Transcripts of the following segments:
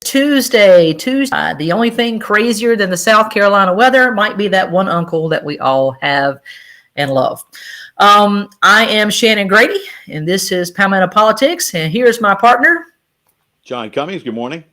Tuesday. The only thing crazier than the South Carolina weather might be that one uncle that we all have and love. I am Shannon Grady, and this is Palmetto Politics. And here's my partner, John Cummings. Good morning.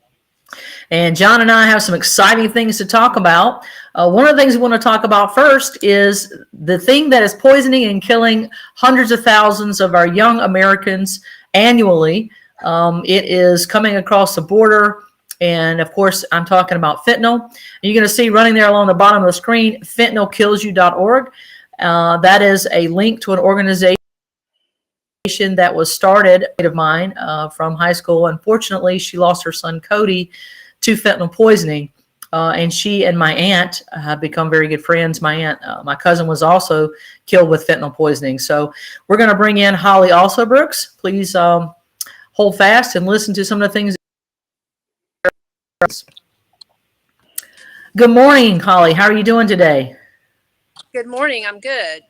And John and I have some exciting things to talk about. One of the things we want to talk about first is the thing that is poisoning and killing hundreds of thousands of our young Americans annually. It is coming across the border. And of course, I'm talking about fentanyl. And you're going to see running there along the bottom of the screen, fentanylkillsyou.org. That is a link to an organization that was started of mine from high school. Unfortunately, she lost her son Cody to fentanyl poisoning, and she and my aunt have become very good friends. My cousin was also killed with fentanyl poisoning. So we're going to bring in Holly Alsobrooks. Please hold fast and listen to some of the things. Good morning, Holly. How are you doing today? Good morning. I'm good.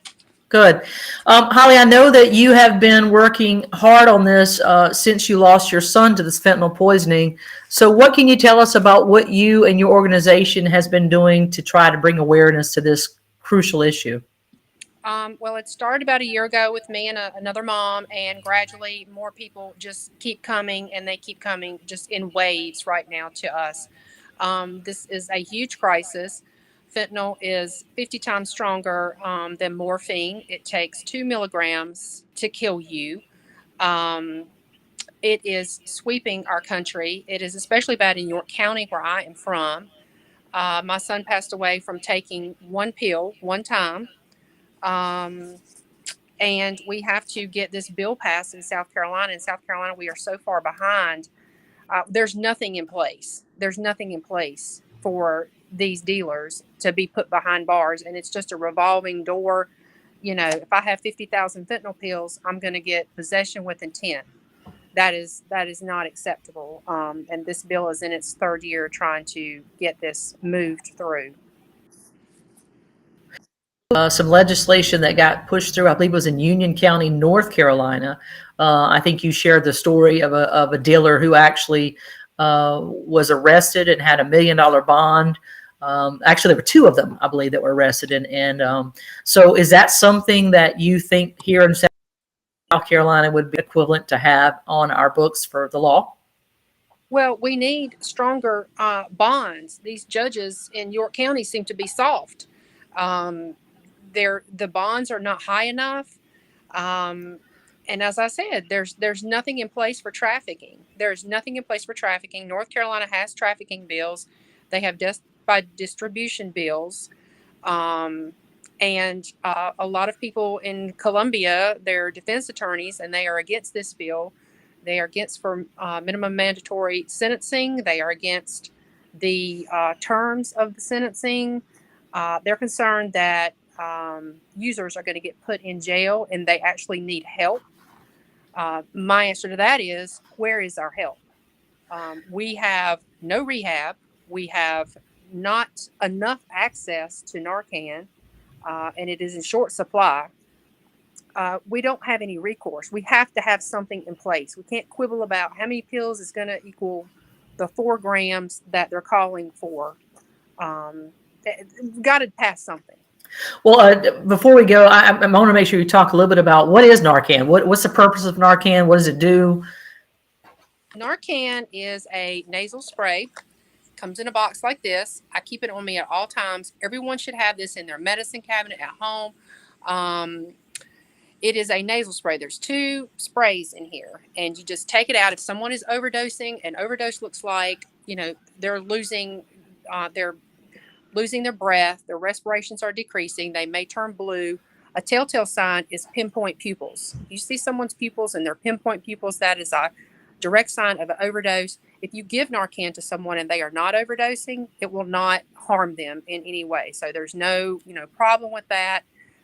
Good. Holly, I know that you have been working hard on this since you lost your son to this fentanyl poisoning. So what can you tell us about what you and your organization has been doing to try to bring awareness to this crucial issue? Well, it started about a year ago with me and another mom, and gradually more people just keep coming, and they keep coming just in waves right now to us. This is a huge crisis. Fentanyl is 50 times stronger than morphine. It takes 2 milligrams to kill you. It is sweeping our country. It is especially bad in York County, where I am from. My son passed away from taking one pill one time. And we have to get this bill passed in South Carolina. In South Carolina, we are so far behind. There's nothing in place. There's nothing in place for these dealers to be put behind bars, and it's just a revolving door. You know, if I have 50,000 fentanyl pills, I'm going to get possession with intent. That is not acceptable. And this bill is in its third year trying to get this moved through. Some legislation that got pushed through, I believe it was in Union County, North Carolina. I think you shared the story of a dealer who actually was arrested and had $1 million bond. Actually, there were two of them, I believe, that were arrested. And so is that something that you think here in South Carolina would be equivalent to have on our books for the law? Well, we need stronger bonds. These judges in York County seem to be soft. The bonds are not high enough. And as I said, there's nothing in place for trafficking. There's nothing in place for trafficking. North Carolina has trafficking bills. They have by distribution bills. And a lot of people in Columbia, they're defense attorneys, and they are against this bill. They are against for minimum mandatory sentencing. They are against the terms of the sentencing. They're concerned that users are going to get put in jail and they actually need help. My answer to that is, where is our help? We have no rehab. We have not enough access to Narcan, and it is in short supply. We don't have any recourse. We have to have something in place. We can't quibble about how many pills is going to equal the 4 grams that they're calling for. We've got to pass something. Well, before we go, I want to make sure you talk a little bit about what is Narcan. What's the purpose of Narcan? What does it do? Narcan is a nasal spray. Comes in a box like this. I keep it on me at all times. Everyone should have this in their medicine cabinet at home. It is a nasal spray. There's 2 sprays in here, and you just take it out. If someone is overdosing, an overdose looks like, they're losing their breath, their respirations are decreasing, they may turn blue. A telltale sign is pinpoint pupils. You see someone's pupils and they're pinpoint pupils, that is a direct sign of an overdose. If you give Narcan to someone and they are not overdosing, it will not harm them in any way. So there's no, problem with that.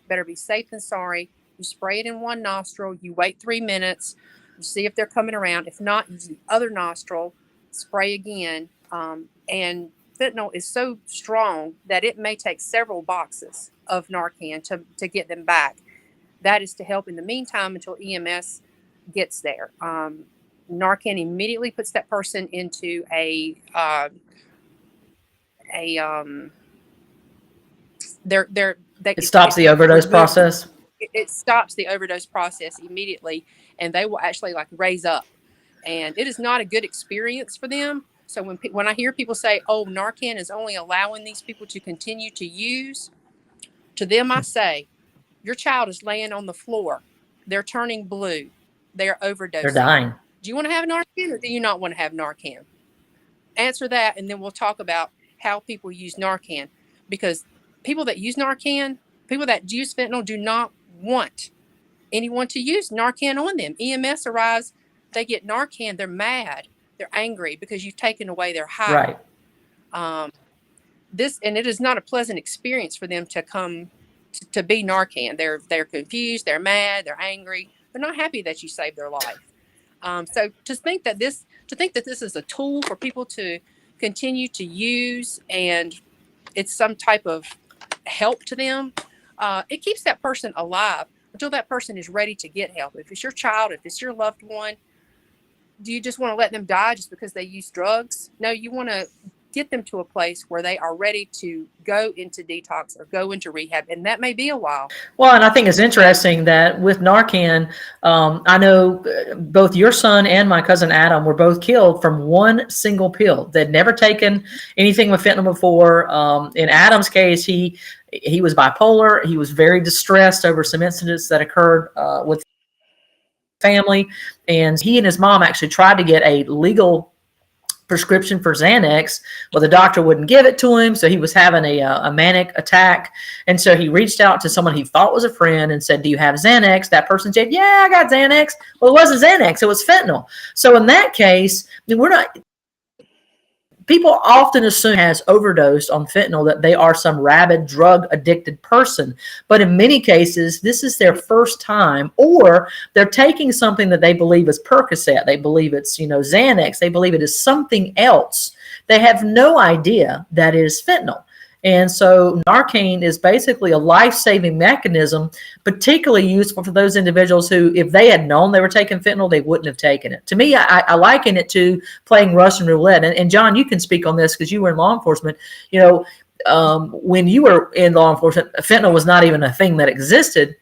Better be safe than sorry. You spray it in one nostril, you wait 3 minutes, you see if they're coming around. If not, use the other nostril, spray again, and fentanyl is so strong that it may take several boxes of Narcan to get them back. That is to help in the meantime until EMS gets there. Narcan immediately puts that person into It stops the overdose process. It stops the overdose process immediately, and they will actually like raise up, and it is not a good experience for them. So when I hear people say, "Oh, Narcan is only allowing these people to continue to use," to them I say, your child is laying on the floor, they're turning blue, they're overdosing. They're dying. Do you want to have Narcan, or do you not want to have Narcan? Answer that, and then we'll talk about how people use Narcan, because people that use Narcan, people that use fentanyl, do not want anyone to use Narcan on them. EMS arrives, they get Narcan, they're mad, they're angry because you've taken away their high. Right. And it is not a pleasant experience for them to come to be Narcan. They're confused, they're mad, they're angry, they're not happy that you saved their life. So to think that this is a tool for people to continue to use, and it's some type of help to them, it keeps that person alive until that person is ready to get help. If it's your child, if it's your loved one, do you just want to let them die just because they use drugs? No, you want to get them to a place where they are ready to go into detox or go into rehab, and that may be a while. Well, and I think it's interesting that with Narcan, I know both your son and my cousin Adam were both killed from one single pill. They'd never taken anything with fentanyl before. In Adam's case, he was bipolar. He was very distressed over some incidents that occurred with family, and he and his mom actually tried to get a legal prescription for Xanax. Well, the doctor wouldn't give it to him, so he was having a manic attack, and so he reached out to someone he thought was a friend and said, "Do you have Xanax?" That person said, "Yeah, I got Xanax." Well, it wasn't Xanax, it was fentanyl. So in that case, people often assume has overdosed on fentanyl that they are some rabid drug addicted person. But in many cases, this is their first time, or they're taking something that they believe is Percocet. They believe it's, Xanax. They believe it is something else. They have no idea that it is fentanyl. And so Narcan is basically a life-saving mechanism, particularly useful for those individuals who, if they had known they were taking fentanyl, they wouldn't have taken it. To me, I liken it to playing Russian roulette. And John, you can speak on this because you were in law enforcement. When you were in law enforcement, fentanyl was not even a thing that existed.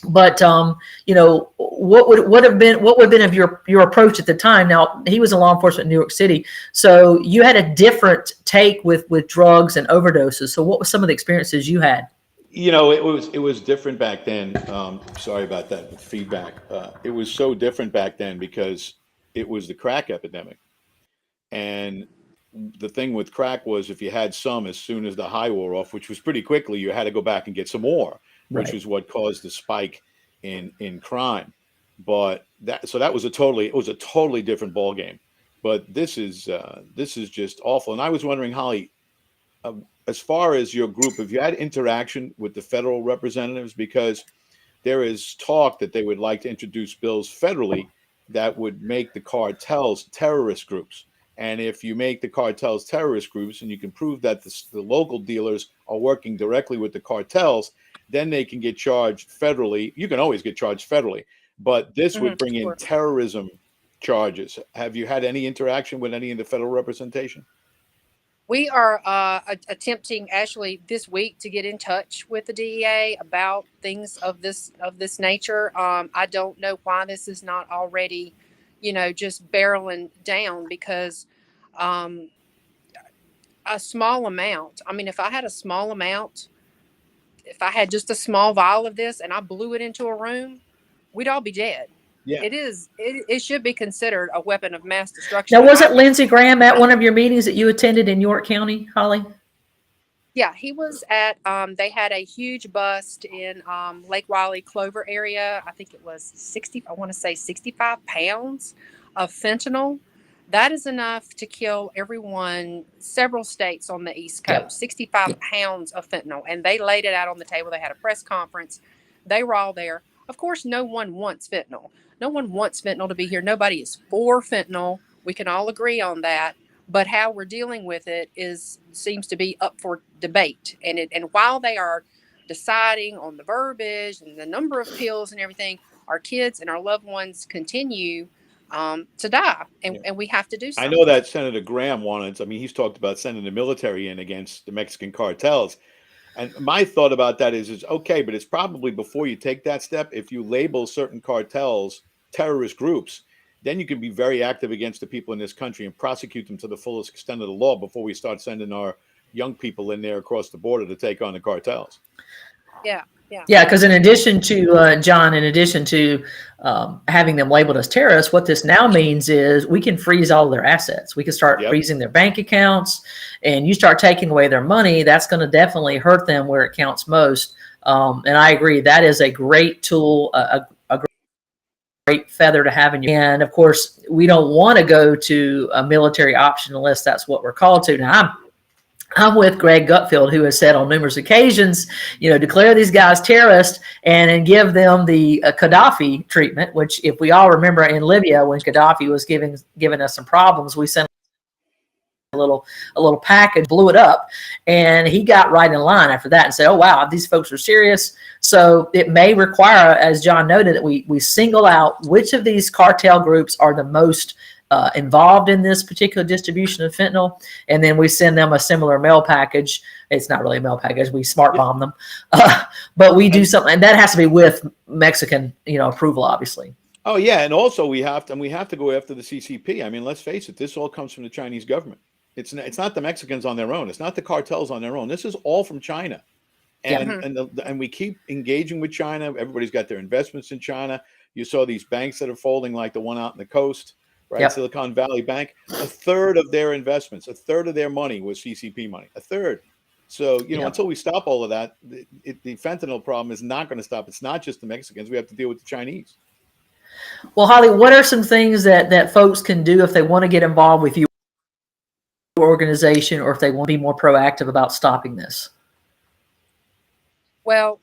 But what would have been of your approach at the time? Now, he was in law enforcement in New York City, so you had a different take with drugs and overdoses. So what were some of the experiences you had? It was different back then. Sorry about that feedback. It was so different back then because it was the crack epidemic, and the thing with crack was if you had some, as soon as the high wore off, which was pretty quickly, you had to go back and get some more, which Right. was what caused the spike in crime. But that was a totally different ball game. But this is just awful. And I was wondering, Holly, as far as your group, have you had interaction with the federal representatives? Because there is talk that they would like to introduce bills federally that would make the cartels terrorist groups. And if you make the cartels terrorist groups and you can prove that the local dealers are working directly with the cartels, then they can get charged federally. You can always get charged federally, but this would bring in terrorism charges. Have you had any interaction with any of the federal representation? We are attempting actually this week to get in touch with the DEA about things of this nature. I don't know why this is not already, just barreling down, because a small amount. I mean, if I had a small amount, if I had just a small vial of this and I blew it into a room, we'd all be dead. Yeah. It should be considered a weapon of mass destruction. Now, was it Lindsey Graham at one of your meetings that you attended in York County, Holly? Yeah, he was at, they had a huge bust in Lake Wiley Clover area. I think it was 65 pounds of fentanyl. That is enough to kill everyone, several states on the East Coast. Yep. 65 pounds of fentanyl. And they laid it out on the table. They had a press conference. They were all there. Of course, no one wants fentanyl. No one wants fentanyl to be here. Nobody is for fentanyl. We can all agree on that. But how we're dealing with it seems to be up for debate. And while they are deciding on the verbiage and the number of pills and everything, our kids and our loved ones continue to die, and we have to do I something. know that Senator Graham wanted, I mean, he's talked about sending the military in against the Mexican cartels. And my thought about that is okay, but it's probably before you take that step, if you label certain cartels terrorist groups, then you can be very active against the people in this country and prosecute them to the fullest extent of the law before we start sending our young people in there across the border to take on the cartels. Yeah. Yeah, because in addition to, John, in addition to having them labeled as terrorists, what this now means is we can freeze all their assets. We can start freezing their bank accounts, and you start taking away their money. That's going to definitely hurt them where it counts most. And I agree. That is a great tool, a great feather to have in your. And of course, we don't want to go to a military option unless that's what we're called to. Now, I'm with Greg Gutfeld, who has said on numerous occasions, declare these guys terrorists and then give them the Gaddafi treatment, which if we all remember in Libya, when Gaddafi was giving us some problems, we sent a little package, blew it up, and he got right in line after that and said, oh, wow, these folks are serious. So it may require, as John noted, that we single out which of these cartel groups are the most involved in this particular distribution of fentanyl, and then we send them a similar mail package. It's not really a mail package. We smart bomb them, but we do something, and that has to be with Mexican, approval, obviously. Oh yeah, and also we have to go after the CCP. I mean, let's face it, this all comes from the Chinese government. It's not the Mexicans on their own. It's not the cartels on their own. This is all from China, and we keep engaging with China. Everybody's got their investments in China. You saw these banks that are folding, like the one out in the coast. Right, Silicon Valley Bank, a third of their investments, a third of their money was CCP money, a third. So, until we stop all of that, the fentanyl problem is not going to stop. It's not just the Mexicans. We have to deal with the Chinese. Well, Holly, what are some things that folks can do if they want to get involved with your organization, or if they want to be more proactive about stopping this? Well,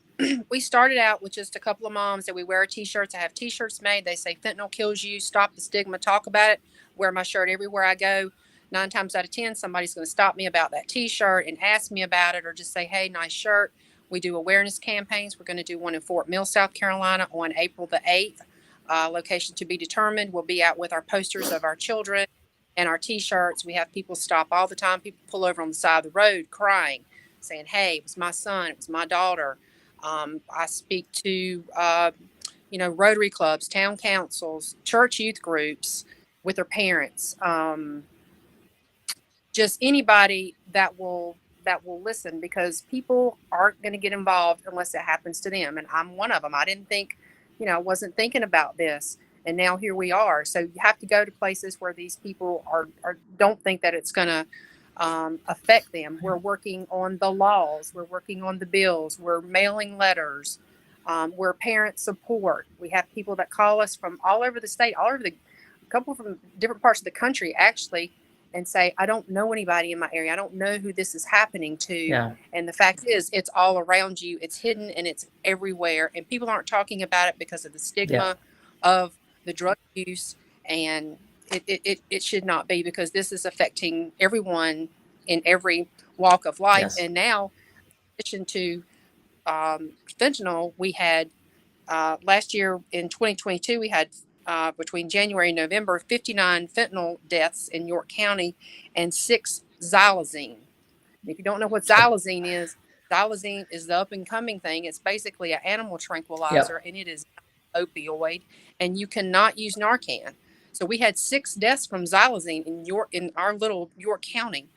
we started out with just a couple of moms that we wear t-shirts. I have t-shirts made. They say fentanyl kills you. Stop the stigma. Talk about it. Wear my shirt everywhere I go. 9 times out of 10, somebody's going to stop me about that t-shirt and ask me about it, or just say, hey, nice shirt. We do awareness campaigns. We're going to do one in Fort Mill, South Carolina on April the 8th. Location to be determined. We'll be out with our posters of our children and our t-shirts. We have people stop all the time. People pull over on the side of the road crying, saying, hey, it was my son. It was my daughter. I speak to, Rotary clubs, town councils, church youth groups with their parents, just anybody that will listen, because people aren't going to get involved unless it happens to them. And I'm one of them. I didn't think, I wasn't thinking about this. And now here we are. So you have to go to places where these people don't think that it's going to affect them. We're working on the laws. We're working on the bills. We're mailing letters. We're parent support. We have people that call us from all over the state, a couple from different parts of the country, actually, and say, I don't know anybody in my area. I don't know who this is happening to. Yeah. And the fact is, it's all around you. It's hidden and it's everywhere. And people aren't talking about it because of the stigma of the drug use. And it should not be, because this is affecting everyone in every walk of life. Yes. And now, in addition to fentanyl, we had last year in 2022, we had between January and November 59 fentanyl deaths in York County and 6 xylazine. If you don't know what xylazine is the up and coming thing. It's basically an animal tranquilizer, and it is an opioid, and you cannot use Narcan. So we had 6 deaths from xylazine in our little York County.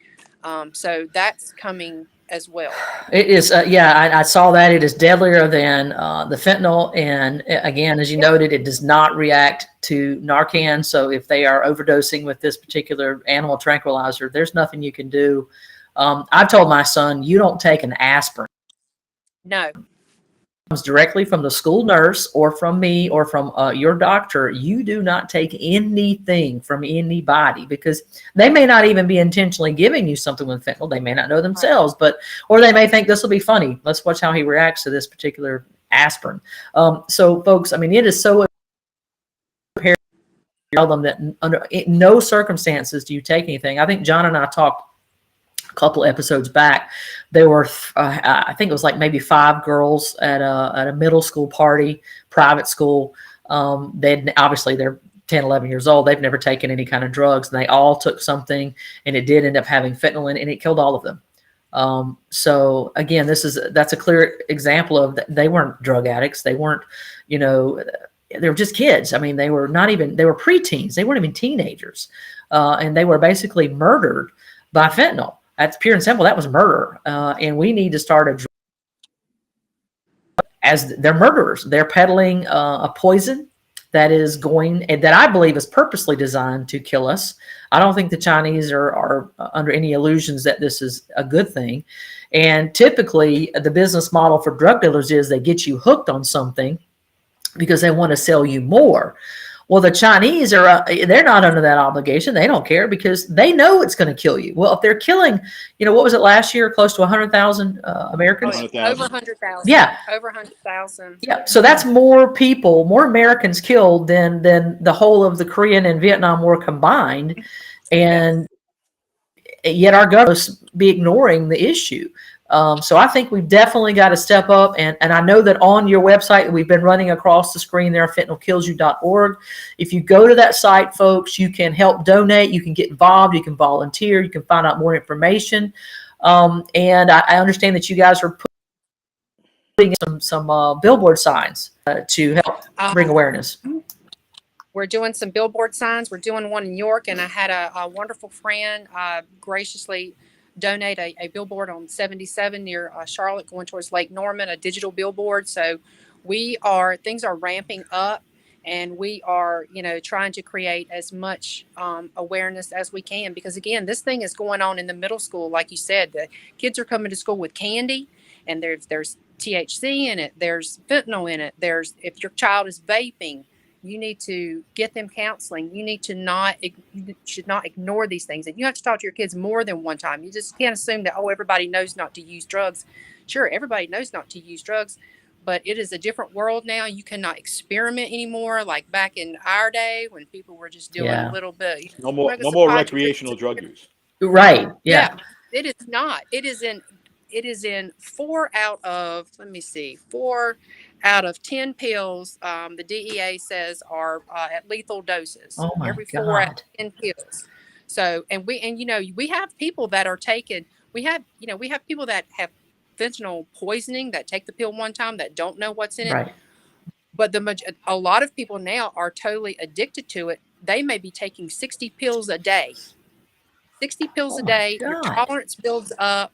So that's coming as well. It is, I saw that. It is deadlier than the fentanyl. And again, as you noted, it does not react to Narcan. So if they are overdosing with this particular animal tranquilizer, there's nothing you can do. I've told my son, you don't take an aspirin. No. Comes directly from the school nurse or from me or from your doctor. You do not take anything from anybody, because they may not even be intentionally giving you something with fentanyl. They may not know themselves, or they may think this will be funny. Let's watch how he reacts to this particular aspirin. So folks, I mean, it is so imperative to tell them that under no circumstances do you take anything. I think John and I talked a couple episodes back. There were, I think it was like maybe 5 girls at a middle school party, private school. Obviously they're 10, 11 years old. They've never taken any kind of drugs, and they all took something, and it did end up having fentanyl in it, and it killed all of them. So again, that's a clear example of they weren't drug addicts. They weren't, they were just kids. I mean, they were preteens. They weren't even teenagers. And they were basically murdered by fentanyl. That's pure and simple. That was murder. And we need to start as they're murderers. They're peddling a poison that I believe is purposely designed to kill us. I don't think the Chinese are under any illusions that this is a good thing. And typically the business model for drug dealers is they get you hooked on something because they want to sell you more. Well, the Chinese they're not under that obligation. They don't care because they know it's going to kill you. Well, if they're killing, what was it last year? Close to 100,000 Americans? Over 100,000. Yeah. Over 100,000. Yeah. So that's more people, more Americans killed than the whole of the Korean and Vietnam War combined. And yet our government be ignoring the issue. So I think we've definitely got to step up. And I know that on your website, we've been running across the screen there, fentanylkills.org. If you go to that site, folks, you can help donate. You can get involved. You can volunteer. You can find out more information. And I understand that you guys are putting some billboard signs to help bring awareness. We're doing some billboard signs. We're doing one in York, and I had a wonderful friend graciously donate a billboard on 77 near Charlotte going towards Lake Norman, a digital billboard. So things are ramping up, and we are, trying to create as much awareness as we can, because again, this thing is going on in the middle school. Like you said, the kids are coming to school with candy, and there's THC in it. There's fentanyl in it. If your child is vaping, you need to get them counseling. You need to should not ignore these things. And you have to talk to your kids more than one time. You just can't assume that, everybody knows not to use drugs. Sure, everybody knows not to use drugs, but it is a different world now. You cannot experiment anymore like back in our day when people were just doing a little bit. No more recreational drug use. Right. Yeah. It is not. It is in 4 out of 10 pills, the DEA says are at lethal doses. Oh my Every God. 4 out of 10 pills. So, we have people that are taking, we have people that have fentanyl poisoning that take the pill one time that don't know what's in it. Right. But a lot of people now are totally addicted to it. They may be taking 60 pills a day. 60 pills a day. God. Your tolerance builds up.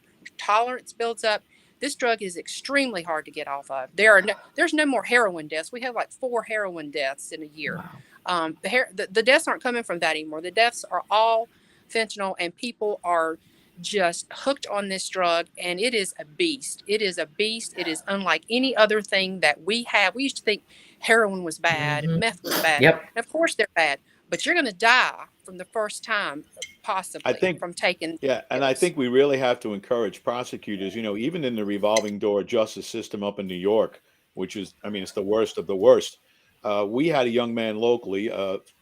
This drug is extremely hard to get off of. There's no more heroin deaths. We have like 4 heroin deaths in a year. Wow. The deaths aren't coming from that anymore. The deaths are all fentanyl, and people are just hooked on this drug, and it is a beast. It is a beast. It is unlike any other thing that we have. We used to think heroin was bad, and meth was bad. Yep. And of course they're bad, but you're going to die from the first time, possibly, from taking. Yeah, and I think we really have to encourage prosecutors, even in the revolving door justice system up in New York, which is, it's the worst of the worst. We had a young man locally,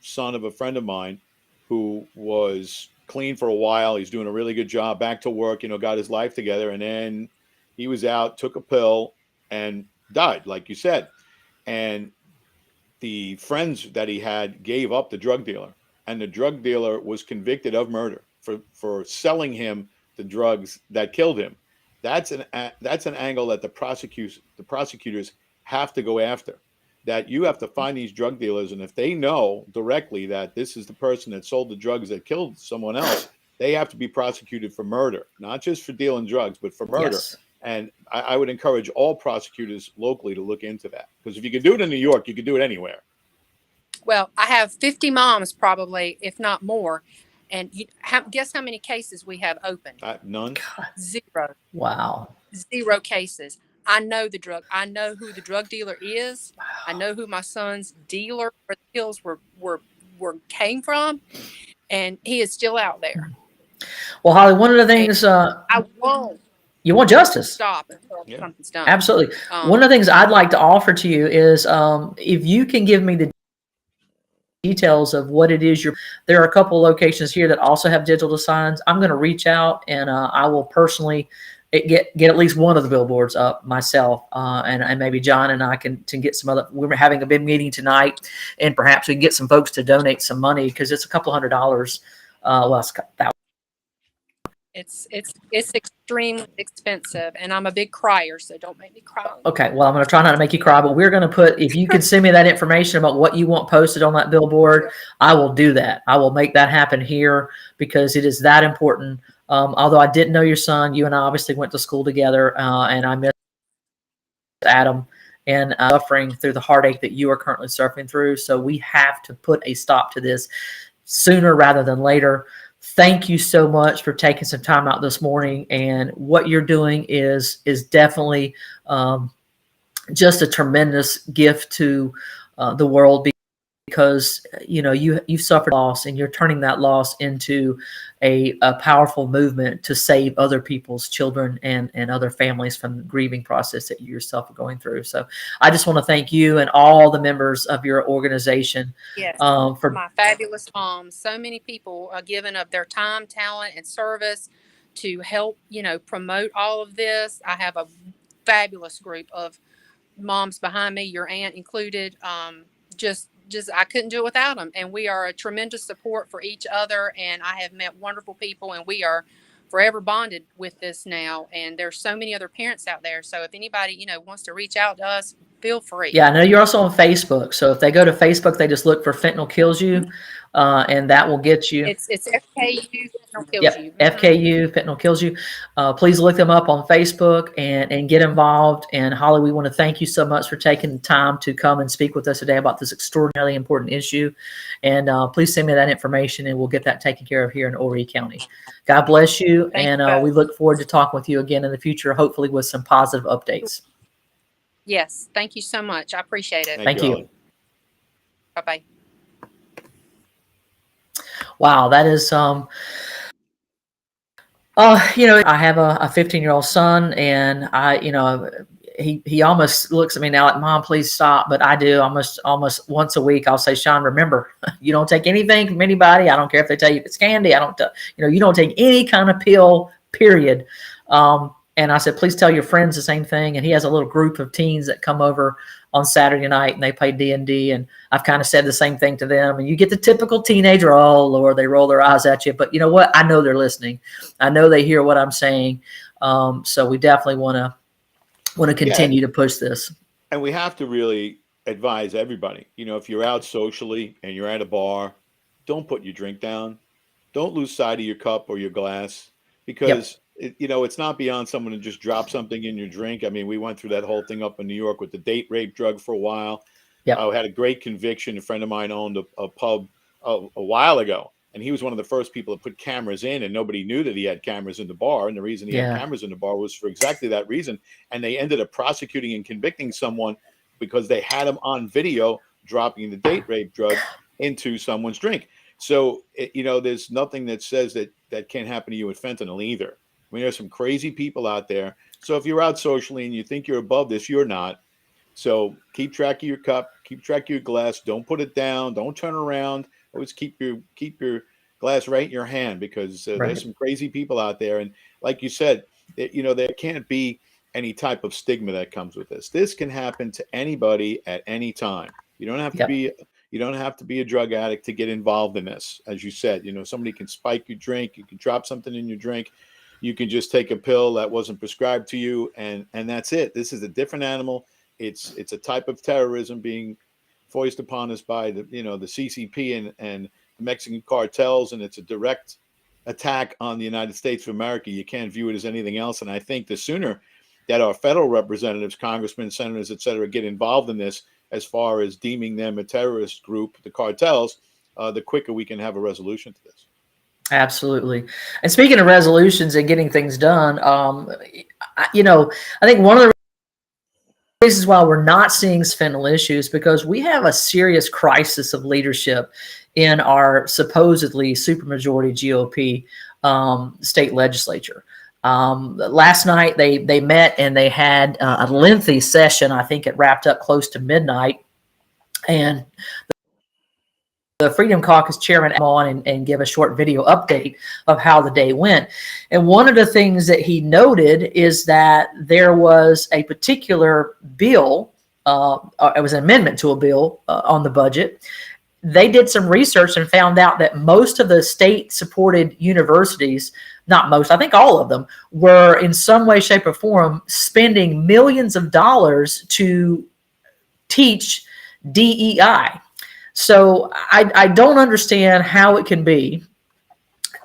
son of a friend of mine, who was clean for a while. He's doing a really good job, back to work, got his life together. And then he was out, took a pill, and died, like you said. And the friends that he had gave up the drug dealer. And the drug dealer was convicted of murder for selling him the drugs that killed him. That's an angle that the prosecutors have to go after. That you have to find these drug dealers, and if they know directly that this is the person that sold the drugs that killed someone else, they have to be prosecuted for murder, not just for dealing drugs, but for murder. Yes. And I would encourage all prosecutors locally to look into that, because if you can do it in New York, you can do it anywhere. Well, I have 50 moms probably, if not more. And guess how many cases we have open? None. God. 0. Wow. 0 cases. I know who the drug dealer is. Wow. I know who my son's dealer for the pills came from, and he is still out there. Well, Holly, one of the things I won't. You want justice. Stop until something's done. Absolutely. One of the things I'd like to offer to you is if you can give me the details of what it is there are a couple locations here that also have digital signs. I'm going to reach out, and I will personally get at least one of the billboards up myself, and maybe John and I can get some other. We're having a big meeting tonight, and perhaps we can get some folks to donate some money, because it's a couple $100. Well, it's It's extremely expensive, and I'm a big crier, so don't make me cry. okay. Well, I'm going to try not to make you cry, but we're going to put, if you can send me that information about what you want posted on that billboard, I will do that. I will make that happen here, because it is that important. Although I didn't know your son, you and I obviously went to school together, and I miss Adam and suffering through the heartache that you are currently suffering through. So we have to put a stop to this sooner rather than later. Thank you so much for taking some time out this morning, and what you're doing is definitely just a tremendous gift to the world, because you've suffered loss, and you're turning that loss into a powerful movement to save other people's children and other families from the grieving process that you yourself are going through. So I just want to thank you and all the members of your organization. Yes, for my fabulous mom. So many people are giving of their time, talent, and service to help, promote all of this. I have a fabulous group of moms behind me, your aunt included. Just I couldn't do it without them. And we are a tremendous support for each other. And I have met wonderful people, and we are forever bonded with this now. And there's so many other parents out there. So if anybody, wants to reach out to us, feel free. Yeah, I know you're also on Facebook. So if they go to Facebook, they just look for Fentanyl Kills U, and that will get you. It's FKU Fentanyl Kills Yep, U. FKU Fentanyl Kills U. Please look them up on Facebook and get involved. And Holly, we want to thank you so much for taking the time to come and speak with us today about this extraordinarily important issue. And please send me that information, and we'll get that taken care of here in Horry County. God bless you, and we look forward to talking with you again in the future, hopefully with some positive updates. Yes, thank you so much. I appreciate it. Thank you. Bye-bye. Wow, that is I have a 15-year-old son, and he almost looks at me now like, Mom, please stop. But I do almost once a week. I'll say, Sean, remember, you don't take anything from anybody. I don't care if they tell you it's candy. You don't take any kind of pill, period. And I said, please tell your friends the same thing. And he has a little group of teens that come over on Saturday night, and they play D&D. And I've kind of said the same thing to them. And you get the typical teenager, oh, Lord, they roll their eyes at you. But you know what? I know they're listening. I know they hear what I'm saying. So we definitely want to continue to push this. And we have to really advise everybody, if you're out socially and you're at a bar, don't put your drink down. Don't lose sight of your cup or your glass, because it's not beyond someone to just drop something in your drink. I mean, we went through that whole thing up in New York with the date rape drug for a while. Yep. I had a great conviction. A friend of mine owned a pub a while ago, and he was one of the first people to put cameras in, and nobody knew that he had cameras in the bar. And the reason he had cameras in the bar was for exactly that reason. And they ended up prosecuting and convicting someone because they had him on video dropping the date rape drug into someone's drink. So, there's nothing that says that can't happen to you with fentanyl either. I mean, there's some crazy people out there. So if you're out socially and you think you're above this, you're not. So keep track of your cup, keep track of your glass. Don't put it down. Don't turn around. Always keep your glass right in your hand, because there's some crazy people out there. And like you said, there can't be any type of stigma that comes with this. This can happen to anybody at any time. You don't have to be. You don't have to be a drug addict to get involved in this. As you said, somebody can spike your drink. You can drop something in your drink. You can just take a pill that wasn't prescribed to you, and that's it. This is a different animal. It's a type of terrorism being foisted upon us by the CCP and the Mexican cartels, and it's a direct attack on the United States of America. You can't view it as anything else. And I think the sooner that our federal representatives, congressmen, senators, et cetera, get involved in this, as far as deeming them a terrorist group, the cartels, the quicker we can have a resolution to this. Absolutely. And speaking of resolutions and getting things done, I think one of the reasons why we're not seeing fentanyl issues, because we have a serious crisis of leadership in our supposedly supermajority GOP state legislature. Last night they met, and they had a lengthy session. I think it wrapped up close to midnight, and the Freedom Caucus chairman on and give a short video update of how the day went. And one of the things that he noted is that there was a particular bill, it was an amendment to a bill on the budget. They did some research and found out that most of the state-supported universities, not most, I think all of them, were in some way, shape, or form spending millions of dollars to teach DEI. So I don't understand how it can be,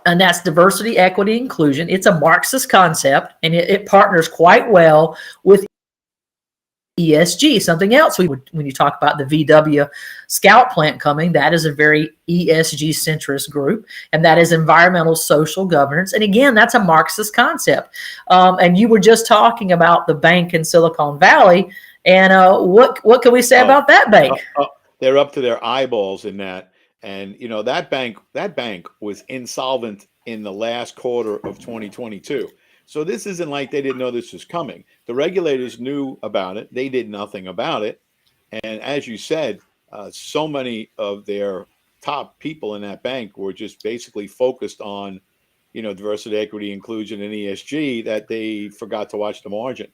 and that's diversity, equity, inclusion. It's a Marxist concept, and it partners quite well with ESG. Something else when you talk about the VW Scout plant coming, that is a very ESG centrist group, and that is environmental social governance. And again, that's a Marxist concept. And you were just talking about the bank in Silicon Valley, and what can we say about that bank? They're up to their eyeballs in that. And, you know, that bank was insolvent in the last quarter of 2022. So this isn't like they didn't know this was coming. The regulators knew about it. They did nothing about it. And as you said, so many of their top people in that bank were just basically focused on, you know, diversity, equity, inclusion, and ESG, that they forgot to watch the margin.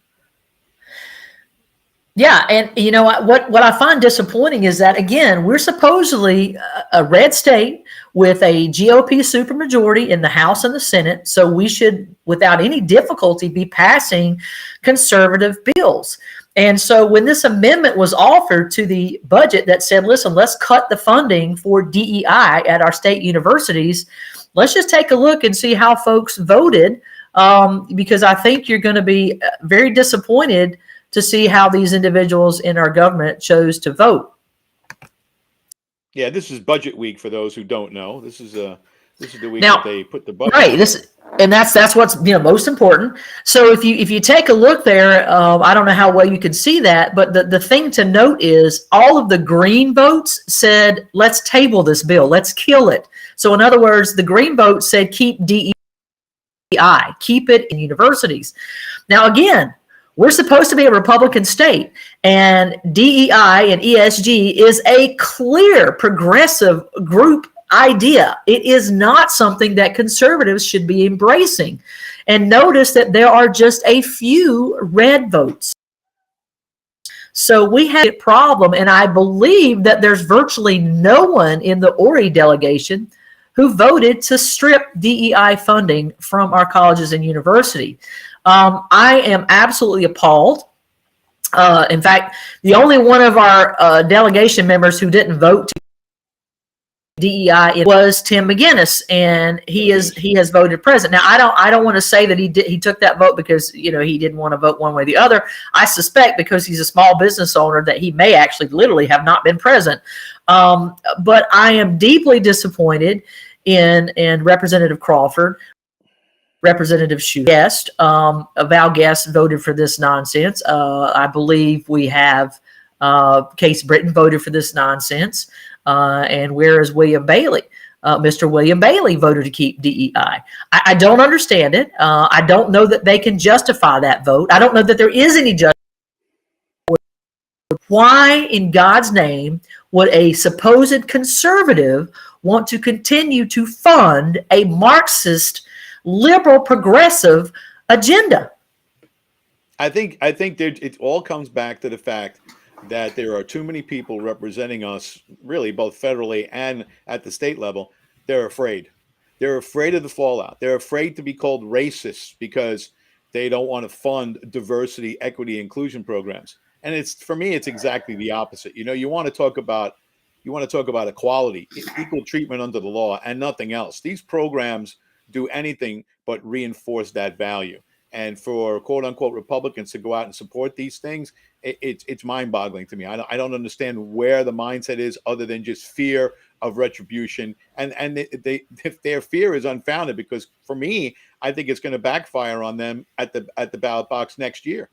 Yeah, and you know what I find disappointing is that, again, we're supposedly a red state with a GOP supermajority in the House and the Senate, so we should, without any difficulty, be passing conservative bills. And so when this amendment was offered to the budget that said, listen, let's cut the funding for DEI at our state universities, let's just take a look and see how folks voted, because I think you're going to be very disappointed to see how these individuals in our government chose to vote. Yeah, this is budget week for those who don't know. This is the week now, that they put the budget. Right. That's what's most important. So if you take a look there, I don't know how well you can see that, but the thing to note is all of the green votes said, let's table this bill, let's kill it. So in other words, the green vote said keep DEI, keep it in universities. Now again, we're supposed to be a Republican state, and DEI and ESG is a clear progressive group idea. It is not something that conservatives should be embracing. And notice that there are just a few red votes. So we have a problem, and I believe that there's virtually no one in the Ori delegation who voted to strip DEI funding from our colleges and universities. I am absolutely appalled. In fact, the only one of our delegation members who didn't vote to DEI was Tim McGinnis, and he has voted present. Now, I don't want to say that he took that vote because he didn't want to vote one way or the other. I suspect because he's a small business owner that he may actually literally have not been present. But I am deeply disappointed in Representative Crawford. Representative Guest, Val Guest voted for this nonsense. I believe we have Case Britton voted for this nonsense. And where is William Bailey? Mr. William Bailey voted to keep DEI. I don't understand it. I don't know that they can justify that vote. I don't know that there is any justification. Why in God's name would a supposed conservative want to continue to fund a Marxist liberal progressive agenda? I think it all comes back to the fact that there are too many people representing us, really both federally and at the state level. They're afraid. They're afraid of the fallout. They're afraid to be called racist because they don't want to fund diversity, equity, inclusion programs. And for me, it's exactly the opposite. You want to talk about equality, equal treatment under the law, and nothing else. These programs do anything but reinforce that value. And for quote unquote Republicans to go out and support these things, it's mind boggling to me. I don't understand where the mindset is other than just fear of retribution. And if their fear is unfounded, because for me, I think it's going to backfire on them at the ballot box next year.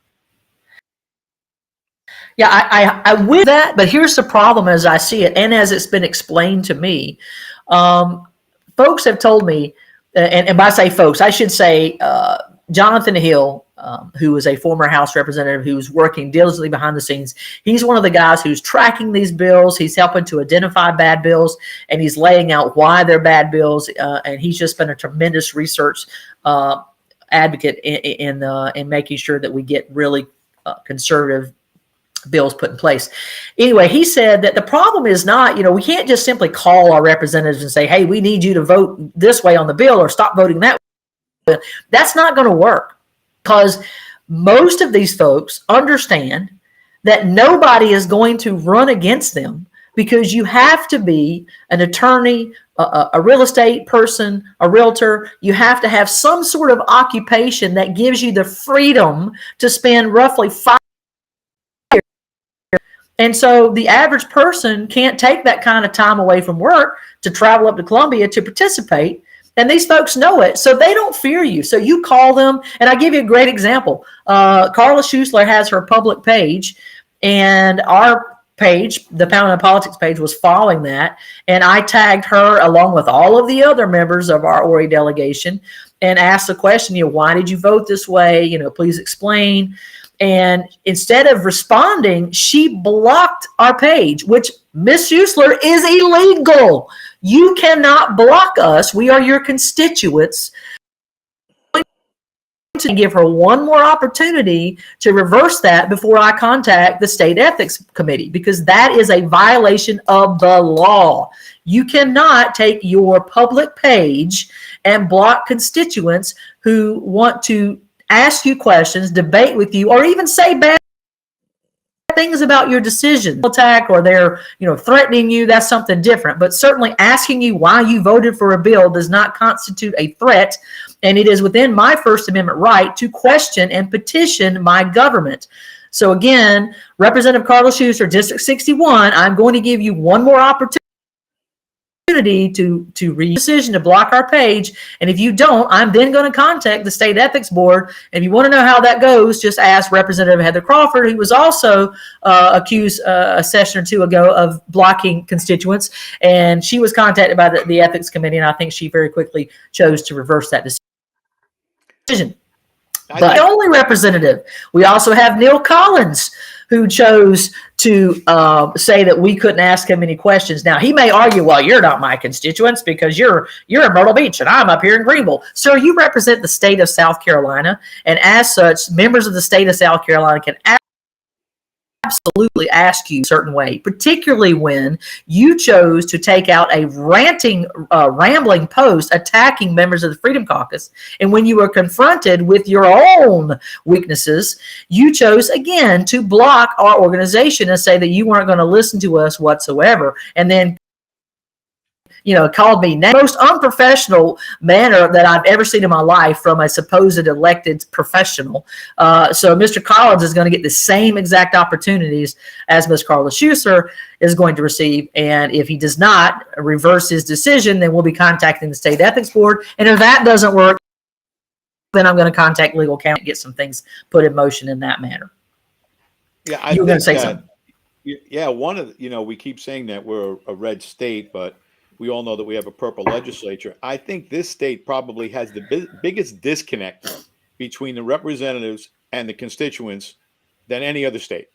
Yeah, I with that, but here's the problem as I see it, and as it's been explained to me. Folks have told me, and by say folks, I should say Jonathan Hill, who is a former House representative who's working diligently behind the scenes. He's one of the guys who's tracking these bills. He's helping to identify bad bills, and he's laying out why they're bad bills. And he's just been a tremendous research advocate in making sure that we get really conservative bills put in place. Anyway, he said that the problem is not, we can't just simply call our representatives and say, hey, we need you to vote this way on the bill or stop voting that way. That's not going to work, because most of these folks understand that nobody is going to run against them, because you have to be an attorney, a real estate person, a realtor. You have to have some sort of occupation that gives you the freedom to spend roughly 5 years. And so the average person can't take that kind of time away from work to travel up to Columbia to participate. And these folks know it, so they don't fear you. So you call them, and I give you a great example. Carla Schusler has her public page, and our page, the Pound of Politics page, was following that. And I tagged her along with all of the other members of our ORI delegation and asked the question, why did you vote this way? Please explain. And instead of responding, she blocked our page, which, Miss Schusler, is illegal. You cannot block us. We are your constituents. To give her one more opportunity to reverse that before I contact the state ethics committee, because that is a violation of the law. You cannot take your public page and block constituents who want to ask you questions, debate with you, or even say bad things about your decision. Attack, or they're threatening you, that's something different. But certainly asking you why you voted for a bill does not constitute a threat, and it is within my First Amendment right to question and petition my government. So again, Representative Carla Schusler, District 61, I'm going to give you one more opportunity to read the decision to block our page. And if you don't, I'm then going to contact the state ethics board. And if you want to know how that goes, just ask Representative Heather Crawford, who was also accused a session or two ago of blocking constituents. And she was contacted by the ethics committee, and I think she very quickly chose to reverse that decision. But the only representative, we also have Neil Collins, who chose to say that we couldn't ask him any questions. Now, he may argue, well, you're not my constituents because you're in Myrtle Beach and I'm up here in Greenville. Sir, you represent the state of South Carolina, and as such, members of the state of South Carolina can absolutely ask you a certain way, particularly when you chose to take out a rambling post attacking members of the Freedom Caucus. And when you were confronted with your own weaknesses, you chose again to block our organization and say that you weren't going to listen to us whatsoever. And then called me the most unprofessional manner that I've ever seen in my life from a supposed elected professional. So Mr. Collins is going to get the same exact opportunities as Ms. Carla Schusler is going to receive. And if he does not reverse his decision, then we'll be contacting the state ethics board. And if that doesn't work, then I'm going to contact legal counsel and get some things put in motion in that manner. Yeah, you were going to say something. Yeah, we keep saying that we're a red state, but we all know that we have a purple legislature. I think this state probably has the biggest disconnect between the representatives and the constituents than any other state.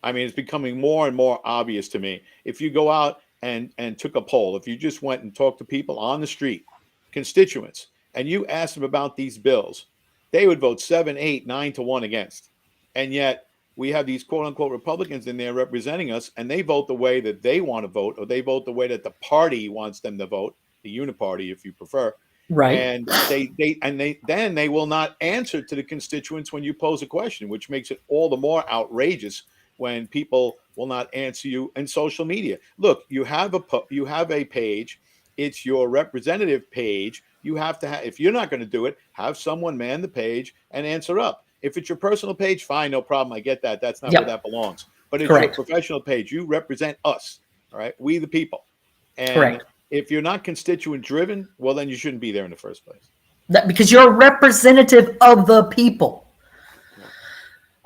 I mean, it's becoming more and more obvious to me. If you go out and took a poll, if you just went and talked to people on the street, constituents, and you asked them about these bills, they would vote 7, 8, 9 to 1 against. And yet we have these quote unquote Republicans in there representing us, and they vote the way that they want to vote, or they vote the way that the party wants them to vote, the uniparty, if you prefer. Right. And they will not answer to the constituents when you pose a question, which makes it all the more outrageous when people will not answer you in social media. Look, you have a page. It's your representative page. You have to if you're not going to do it, have someone man the page and answer up. If it's your personal page, fine, no problem. I get that. That's not where that belongs. But it's your professional page. You represent us, all right? We the people. And if you're not constituent driven, well, then you shouldn't be there in the first place. Because you're a representative of the people.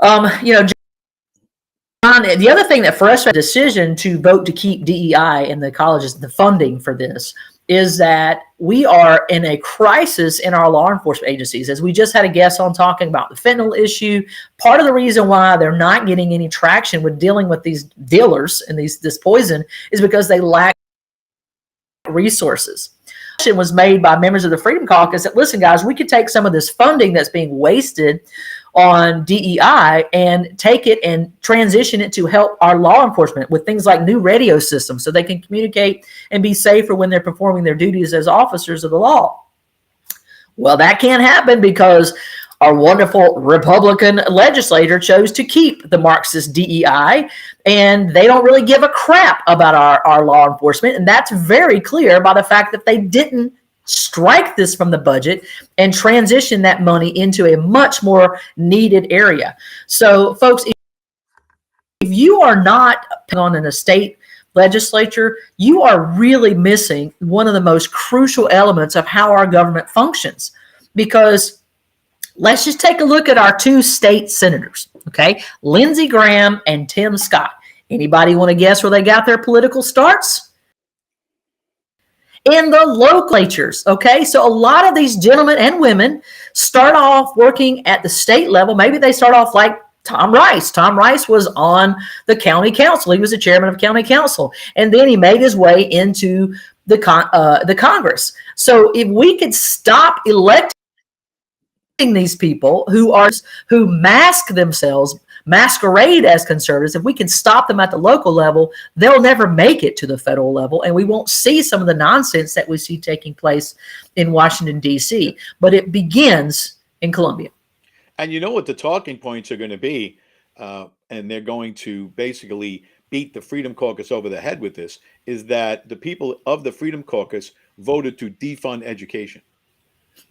John, the other thing that frustrates the decision to vote to keep DEI in the colleges, the funding for this, is that we are in a crisis in our law enforcement agencies. As we just had a guest on talking about the fentanyl issue, part of the reason why they're not getting any traction with dealing with these dealers and this poison is because they lack resources. It was made by members of the Freedom Caucus that, listen, guys, we could take some of this funding that's being wasted on DEI and take it and transition it to help our law enforcement with things like new radio systems so they can communicate and be safer when they're performing their duties as officers of the law. Well, that can't happen because our wonderful Republican legislator chose to keep the Marxist DEI, and they don't really give a crap about our law enforcement. And that's very clear by the fact that they didn't strike this from the budget and transition that money into a much more needed area. So, folks, if you are not on in a state legislature, you are really missing one of the most crucial elements of how our government functions. Because let's just take a look at our two state senators, okay? Lindsey Graham and Tim Scott. Anybody want to guess where they got their political starts? In the legislatures, okay? So a lot of these gentlemen and women start off working at the state level. Maybe they start off like Tom Rice. Tom Rice was on the county council. He was the chairman of county council. And then he made his way into the Congress. So if we could stop electing these people who mask themselves, masquerade as conservatives, if we can stop them at the local level, they'll never make it to the federal level, and we won't see some of the nonsense that we see taking place in Washington, D.C. But it begins in Columbia. And you know what the talking points are going to be, and they're going to basically beat the Freedom Caucus over the head with this, is that the people of the Freedom Caucus voted to defund education.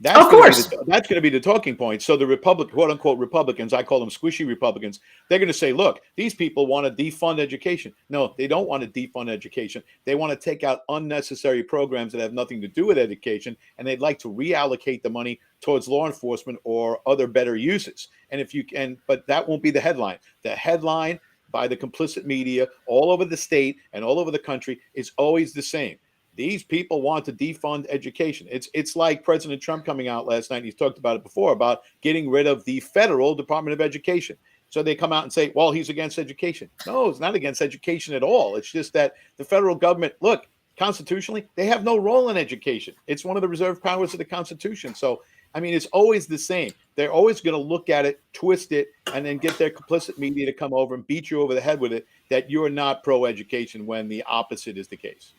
That's of course. That's going to be the talking point. So the quote unquote Republicans, I call them squishy Republicans, they're going to say, look, these people want to defund education. No, they don't want to defund education. They want to take out unnecessary programs that have nothing to do with education, and they'd like to reallocate the money towards law enforcement or other better uses. And if you can, but that won't be the headline. The headline by the complicit media all over the state and all over the country is always the same. These people want to defund education. It's like President Trump coming out last night, and he's talked about it before, about getting rid of the federal Department of Education. So they come out and say, well, he's against education. No, it's not against education at all. It's just that the federal government, look, constitutionally, they have no role in education. It's one of the reserved powers of the Constitution. So, I mean, it's always the same. They're always going to look at it, twist it, and then get their complicit media to come over and beat you over the head with it that you're not pro-education when the opposite is the case.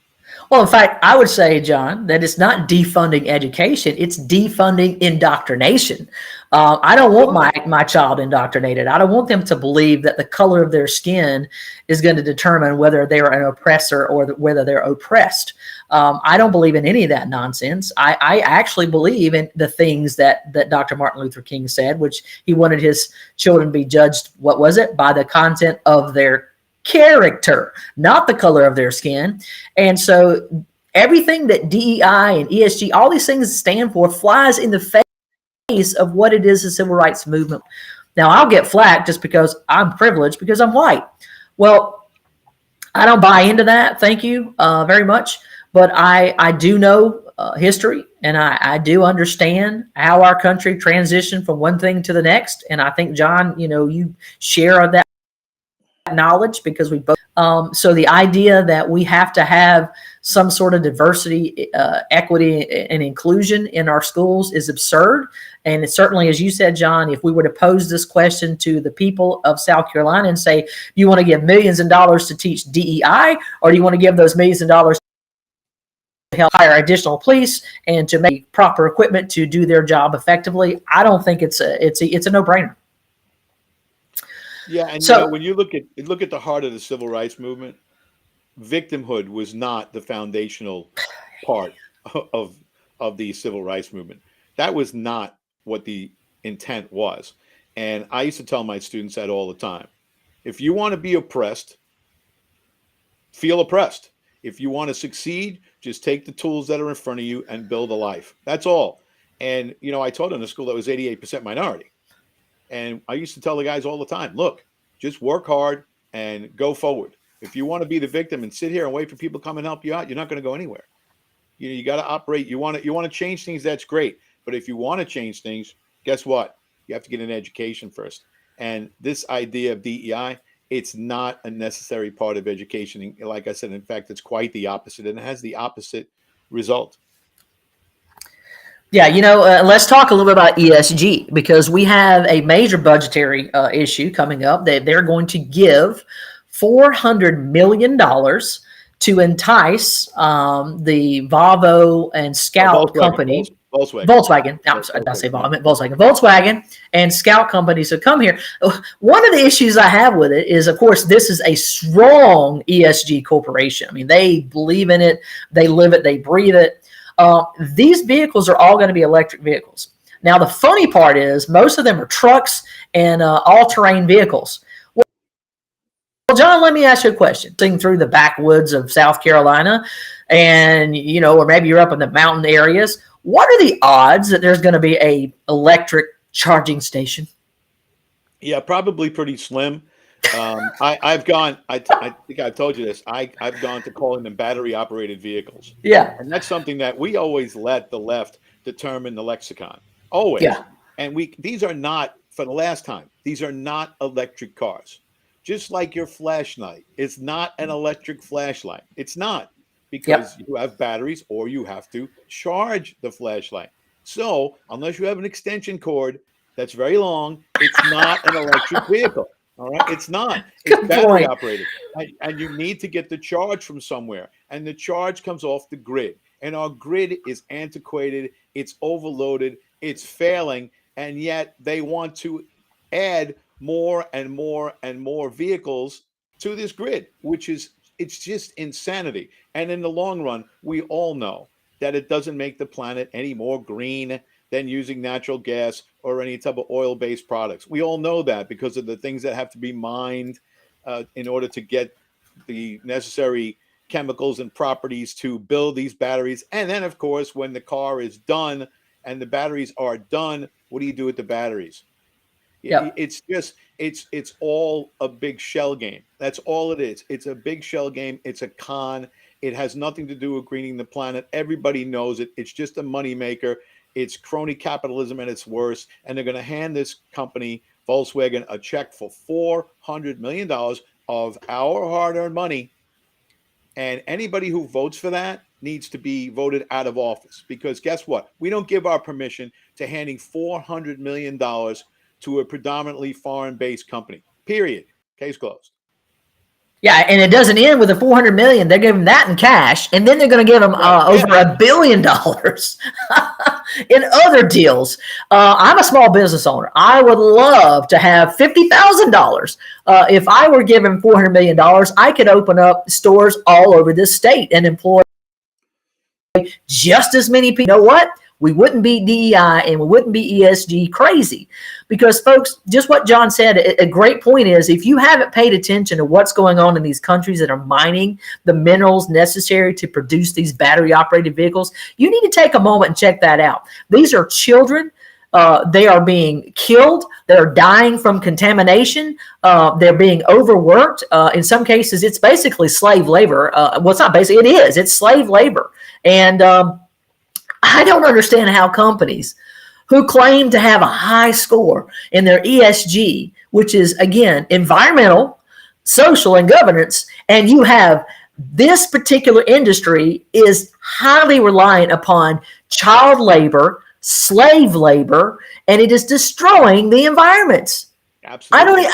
Well, in fact, I would say, John, that it's not defunding education, it's defunding indoctrination. I don't want my child indoctrinated. I don't want them to believe that the color of their skin is going to determine whether they're an oppressor or whether they're oppressed. I don't believe in any of that nonsense. I actually believe in the things that Dr. Martin Luther King said, which he wanted his children to be judged, what was it? By the content of their character, not the color of their skin. And so everything that DEI and ESG, all these things stand for, flies in the face of what it is, the civil rights movement. Now, I'll get flack just because I'm privileged, because I'm white. Well, I don't buy into that. Thank you very much. But I do know history, and I do understand how our country transitioned from one thing to the next. And I think, John, you share that knowledge, because we both so the idea that we have to have some sort of diversity, equity, and inclusion in our schools is absurd. And it certainly, as you said, John, if we were to pose this question to the people of South Carolina and say, do you want to give millions of dollars to teach DEI, or do you want to give those millions of dollars to help hire additional police and to make proper equipment to do their job effectively? I don't think it's a no-brainer. Yeah, and so, when you look at the heart of the civil rights movement, victimhood was not the foundational part of the civil rights movement. That was not what the intent was. And I used to tell my students that all the time. If you want to be oppressed, feel oppressed. If you want to succeed, just take the tools that are in front of you and build a life. That's all. And, I taught in a school that was 88% minority. And I used to tell the guys all the time, look, just work hard and go forward. If you want to be the victim and sit here and wait for people to come and help you out, you're not going to go anywhere. You got to operate. You want to change things. That's great. But if you want to change things, guess what? You have to get an education first. And this idea of DEI, it's not a necessary part of education. And like I said, in fact, it's quite the opposite, and it has the opposite result. Yeah, let's talk a little bit about ESG, because we have a major budgetary issue coming up. They're going to give $400 million to entice the Volvo and Scout company. Volkswagen. I'm sorry, I say Volvo. I meant Volkswagen. Volkswagen and Scout companies to come here. One of the issues I have with it is, of course, this is a strong ESG corporation. I mean, they believe in it, they live it, they breathe it. These vehicles are all going to be electric vehicles. Now, the funny part is most of them are trucks and all-terrain vehicles. Well, John, let me ask you a question. Sing through the backwoods of South Carolina, and or maybe you're up in the mountain areas. What are the odds that there's going to be a electric charging station? Yeah, probably pretty slim. I've gone. I think I've told you this. I've gone to calling them battery operated vehicles. Yeah, and that's something that we always let the left determine the lexicon. Always. Yeah. And these are not, for the last time, these are not electric cars. Just like your flashlight, it's not an electric flashlight. It's not, because you have batteries or you have to charge the flashlight. So unless you have an extension cord that's very long, it's not an electric vehicle. All right, it's not. It's battery operated, and you need to get the charge from somewhere, and the charge comes off the grid. And our grid is antiquated, it's overloaded, it's failing, and yet they want to add more and more and more vehicles to this grid, it's just insanity. And in the long run, we all know that it doesn't make the planet any more green than using natural gas or any type of oil-based products. We all know that because of the things that have to be mined in order to get the necessary chemicals and properties to build these batteries. And then, of course, when the car is done and the batteries are done, what do you do with the batteries? Yeah. It's all a big shell game. That's all it is. It's a big shell game. It's a con. It has nothing to do with greening the planet. Everybody knows it. It's just a moneymaker. It's crony capitalism at its worst. And they're going to hand this company, Volkswagen, a check for $400 million of our hard-earned money. And anybody who votes for that needs to be voted out of office, because guess what? We don't give our permission to handing $400 million to a predominantly foreign-based company. Period. Case closed. Yeah, and it doesn't end with the $400 million. They're giving that in cash, and then they're going to give them over $1 billion in other deals. I'm a small business owner. I would love to have $50,000. If I were given $400 million, I could open up stores all over this state and employ just as many people. You know what? We wouldn't be DEI and we wouldn't be ESG crazy, because, folks, just what John said, a great point is, if you haven't paid attention to what's going on in these countries that are mining the minerals necessary to produce these battery operated vehicles, you need to take a moment and check that out. These are children. They are being killed. They're dying from contamination. They're being overworked. In some cases, it's basically slave labor. Well, it's not basically, it is. It's slave labor. And I don't understand how companies who claim to have a high score in their ESG, which is, again, environmental, social, and governance, and you have this particular industry is highly reliant upon child labor, slave labor, and it is destroying the environments. Absolutely.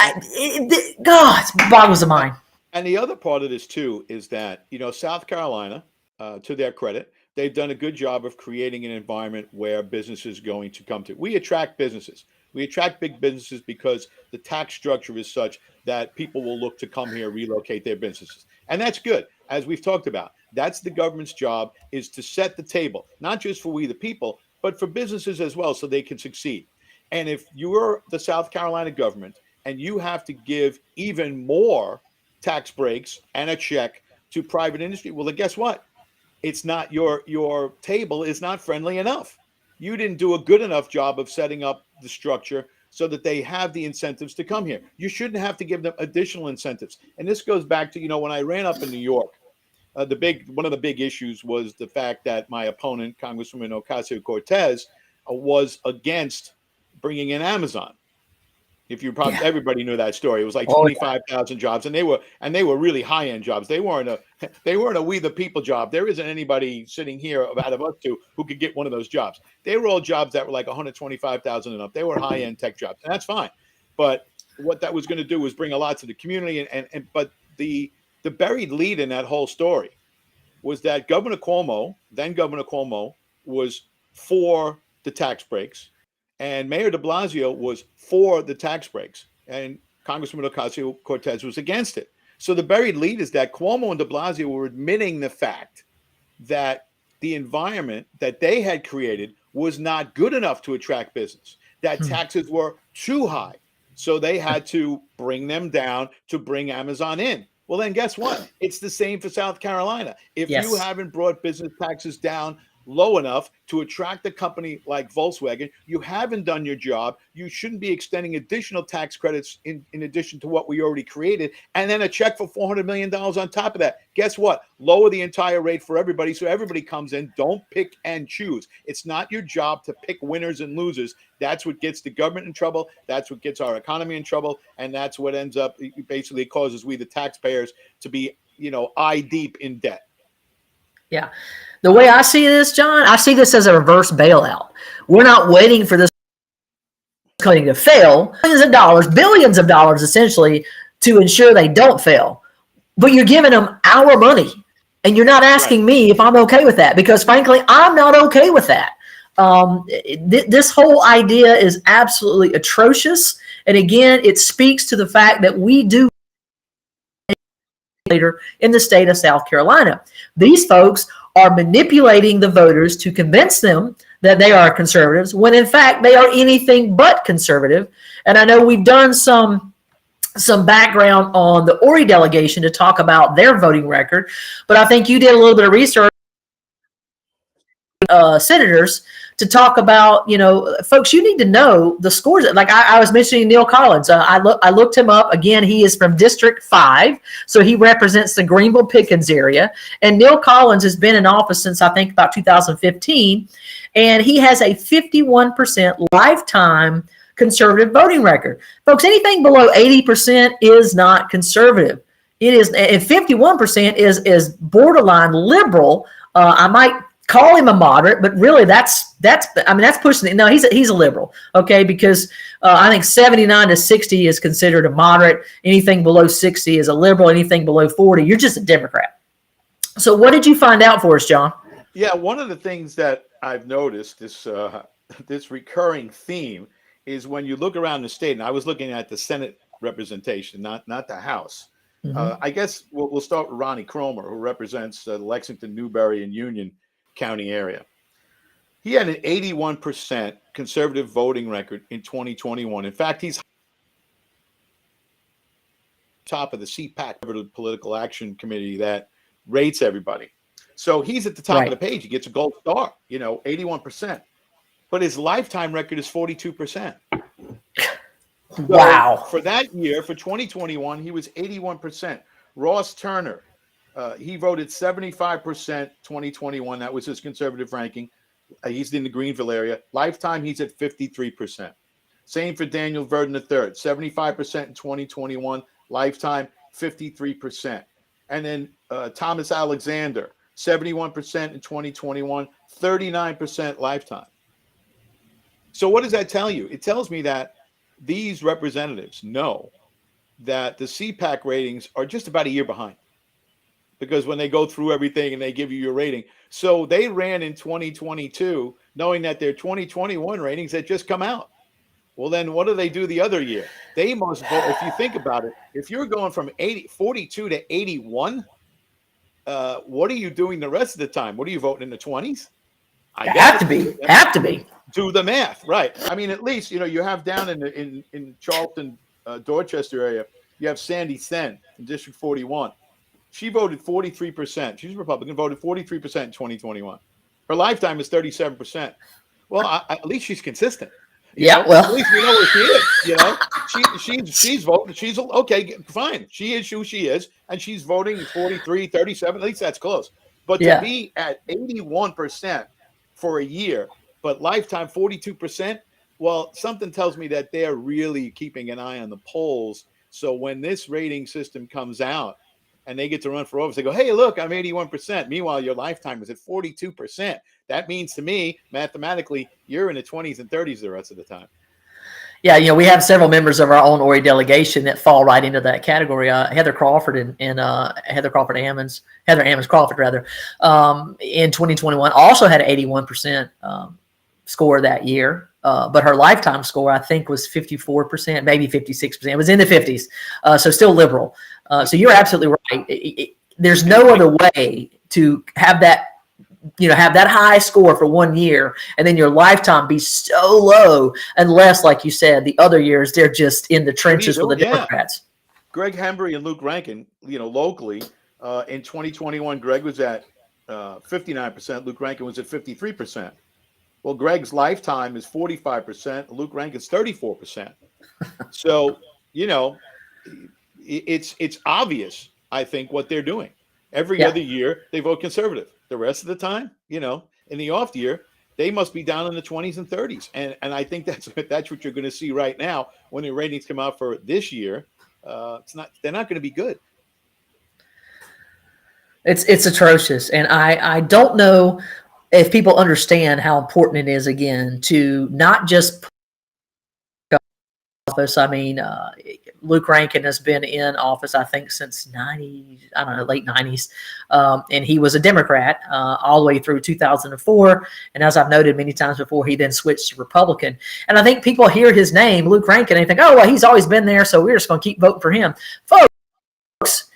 God, it boggles the mind. And the other part of this, too, is that, South Carolina, to their credit, they've done a good job of creating an environment where businesses are going to come to. We attract businesses. We attract big businesses because the tax structure is such that people will look to come here, relocate their businesses. And that's good. As we've talked about, that's the government's job, is to set the table, not just for we the people, but for businesses as well, so they can succeed. And if you're the South Carolina government and you have to give even more tax breaks and a check to private industry, well, then guess what? It's not your table is not friendly enough. You didn't do a good enough job of setting up the structure so that they have the incentives to come here. You shouldn't have to give them additional incentives. And this goes back to, when I ran up in New York, one of the big issues was the fact that my opponent, Congresswoman Ocasio-Cortez, was against bringing in Amazon. If you probably everybody knew that story. It was like 25,000 jobs, and they were really high end jobs. They weren't a we the people job. There isn't anybody sitting here out of us two who could get one of those jobs. They were all jobs that were like 125,000 and up. They were high end tech jobs, and that's fine. But what that was going to do was bring a lot to the community. But the buried lead in that whole story was that then Governor Cuomo, was for the tax breaks. And Mayor de Blasio was for the tax breaks, and Congresswoman Ocasio-Cortez was against it. So the buried lead is that Cuomo and de Blasio were admitting the fact that the environment that they had created was not good enough to attract business, that taxes were too high. So they had to bring them down to bring Amazon in. Well, then guess what? It's the same for South Carolina. If you haven't brought business taxes down low enough to attract a company like Volkswagen, you haven't done your job. You shouldn't be extending additional tax credits in addition to what we already created, and then a check for $400 million on top of that. Guess what? Lower the entire rate for everybody so everybody comes in. Don't pick and choose. It's not your job to pick winners and losers. That's what gets the government in trouble. That's what gets our economy in trouble, and that's what ends up basically causes we, the taxpayers, to be, eye deep in debt. Yeah. The way I see this, John, I see this as a reverse bailout. We're not waiting for this company to fail. Billions of dollars, essentially, to ensure they don't fail. But you're giving them our money, and you're not asking me if I'm okay with that, because, frankly, I'm not okay with that. This whole idea is absolutely atrocious. And, again, it speaks to the fact that we do in the state of South Carolina. These folks are manipulating the voters to convince them that they are conservatives, when in fact they are anything but conservative. And I know we've done some background on the Ori delegation to talk about their voting record, but I think you did a little bit of research, senators, to talk about, folks, you need to know the scores. Like I was mentioning Neil Collins. I looked him up. Again, he is from District 5, so he represents the Greenville-Pickens area. And Neil Collins has been in office since, I think, about 2015, and he has a 51% lifetime conservative voting record. Folks, anything below 80% is not conservative. It is, and 51% is borderline liberal. I might call him a moderate, but really that's pushing it. No, he's a liberal, okay? Because I think 79 to 60 is considered a moderate. Anything below 60 is a liberal. Anything below 40, you're just a Democrat. So what did you find out for us, John? Yeah, one of the things that I've noticed, this recurring theme, is when you look around the state, and I was looking at the Senate representation, not the House. I guess we'll start with Ronnie Cromer, who represents the Lexington, Newberry, and Union County area. He had an 81% conservative voting record in 2021. In fact, he's top of the CPAC, Political Action Committee, that rates everybody. So he's at the top of the page. He gets a gold star, 81%. But his lifetime record is 42%. Wow. So for that year, for 2021, he was 81%. Ross Turner, he voted 75% 2021. That was his conservative ranking. He's in the Greenville area. Lifetime, he's at 53%. Same for Daniel Verdon III, 75% in 2021. Lifetime, 53%. And then Thomas Alexander, 71% in 2021, 39% lifetime. So what does that tell you? It tells me that these representatives know that the CPAC ratings are just about a year behind, because when they go through everything and they give you your rating. So they ran in 2022 knowing that their 2021 ratings had just come out. Well, then what do they do the other year? They must vote. If you think about it, if you're going from 42 to 81, what are you doing the rest of the time? What are you voting in the 20s? Have to be. Do the math, right? I mean, at least you have down in Charlton, Dorchester area, you have Sandy Sen in District 41. She voted 43%. She's a Republican, voted 43% in 2021. Her lifetime is 37%. Well, at least she's consistent. Yeah, well, at least we know where she is. She's voting. She's okay, fine. She is who she is, and she's voting 43, 37. At least that's close. But to yeah. be at 81% for a year, but lifetime 42%, well, something tells me that they're really keeping an eye on the polls. So when this rating system comes out and they get to run for office, they go, hey, look, I'm 81%. Meanwhile, your lifetime is at 42%. That means to me, mathematically, you're in the 20s and 30s the rest of the time. Yeah, we have several members of our own Ori delegation that fall right into that category. Heather Crawford and Heather Ammons Crawford rather, in 2021 also had an 81% score that year. But her lifetime score, I think, was 54%, maybe 56%. It was in the 50s, so still liberal. So you're absolutely right. There's no other way to have that, have that high score for 1 year and then your lifetime be so low, unless, like you said, the other years they're just in the trenches with the Democrats. Greg Hembry and Luke Rankin, locally, in 2021, Greg was at 59%. Luke Rankin was at 53%. Well, Greg's lifetime is 45%. Luke Rankin's 34%. So, it's obvious, I think, what they're doing. Every other year, they vote conservative. The rest of the time, in the off year, they must be down in the 20s and 30s. And I think that's what you're going to see right now when the ratings come out for this year. They're not going to be good. It's atrocious. And I don't know if people understand how important it is, again, to not just office. I mean, Luke Rankin has been in office, I think, since late 90s. And he was a Democrat all the way through 2004. And as I've noted many times before, he then switched to Republican. And I think people hear his name, Luke Rankin, and they think, oh, well, he's always been there, so we're just going to keep voting for him. Folks,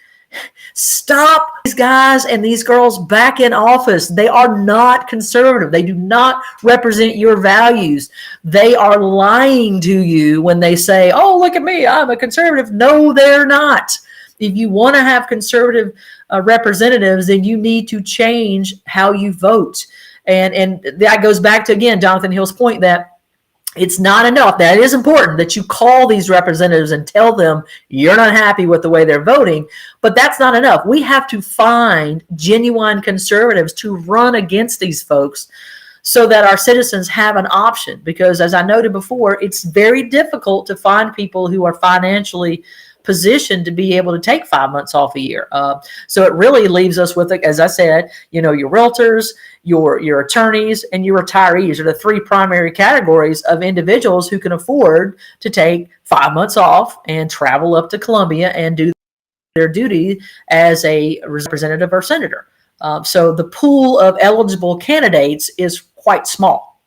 stop these guys and these girls back in office. They are not conservative. They do not represent your values. They are lying to you when they say, oh, look at me, I'm a conservative. No, they're not. If you want to have conservative representatives, then you need to change how you vote. And that goes back to, again, Jonathan Hill's point that it's not enough. That is important that you call these representatives and tell them you're not happy with the way they're voting, but that's not enough. We have to find genuine conservatives to run against these folks so that our citizens have an option, because as I noted before, it's very difficult to find people who are financially positioned to be able to take 5 months off a year. So it really leaves us with, as I said, your realtors, your attorneys, and your retirees are the three primary categories of individuals who can afford to take 5 months off and travel up to Columbia and do their duty as a representative or senator. So the pool of eligible candidates is quite small.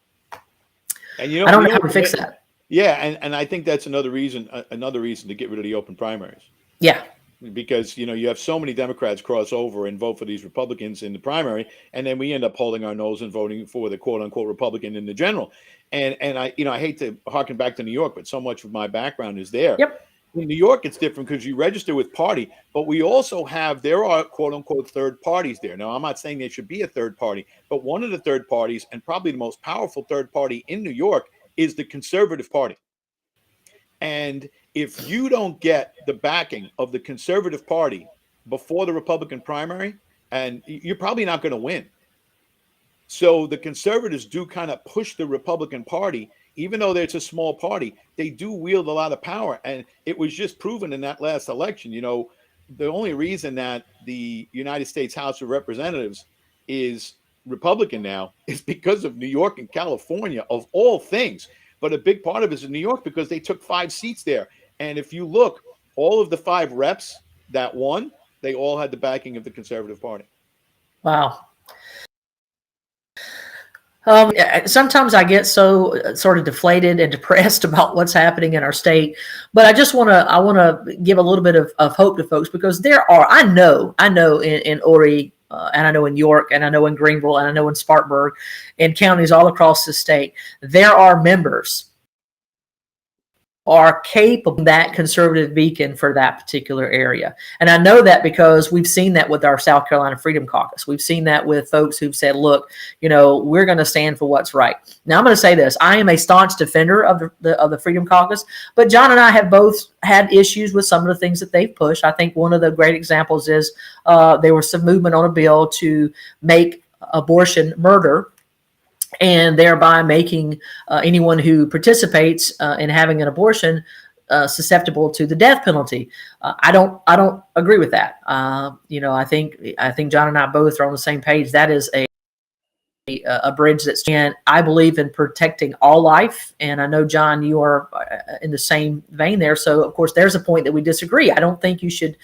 And I don't know how to fix that. Yeah, and I think that's another reason to get rid of the open primaries. Yeah. Because you have so many Democrats cross over and vote for these Republicans in the primary, and then we end up holding our nose and voting for the quote unquote Republican in the general. And I hate to harken back to New York, but so much of my background is there. Yep. In New York, it's different because you register with party, but there are quote unquote third parties there. Now, I'm not saying there should be a third party, but one of the third parties, and probably the most powerful third party in New York, is the Conservative Party. And if you don't get the backing of the Conservative Party before the Republican primary, and you're probably not going to win. So the conservatives do kind of push the Republican Party, even though it's a small party, they do wield a lot of power. And it was just proven in that last election. The only reason that the United States House of Representatives is Republican now is because of New York and California, of all things. But a big part of it is in New York because they took 5 seats there. And if you look, all of the 5 reps that won, they all had the backing of the Conservative Party. Wow. Sometimes I get so sort of deflated and depressed about what's happening in our state, but I want to give a little bit of hope to folks, because I know in Ori, and I know in York, and I know in Greenville, and I know in Spartanburg, and counties all across the state, there are members are capable of that conservative beacon for that particular area. And I know that because we've seen that with our South Carolina Freedom Caucus. We've seen that with folks who've said, look, we're going to stand for what's right. Now, I'm going to say this. I am a staunch defender of the Freedom Caucus, but John and I have both had issues with some of the things that they've pushed. I think one of the great examples is there was some movement on a bill to make abortion murder, and thereby making anyone who participates in having an abortion susceptible to the death penalty. I don't agree with that. I think John and I both are on the same page. That is a bridge that's, and I believe in protecting all life. And I know, John, you are in the same vein there. So of course there's a point that we disagree. I don't think you should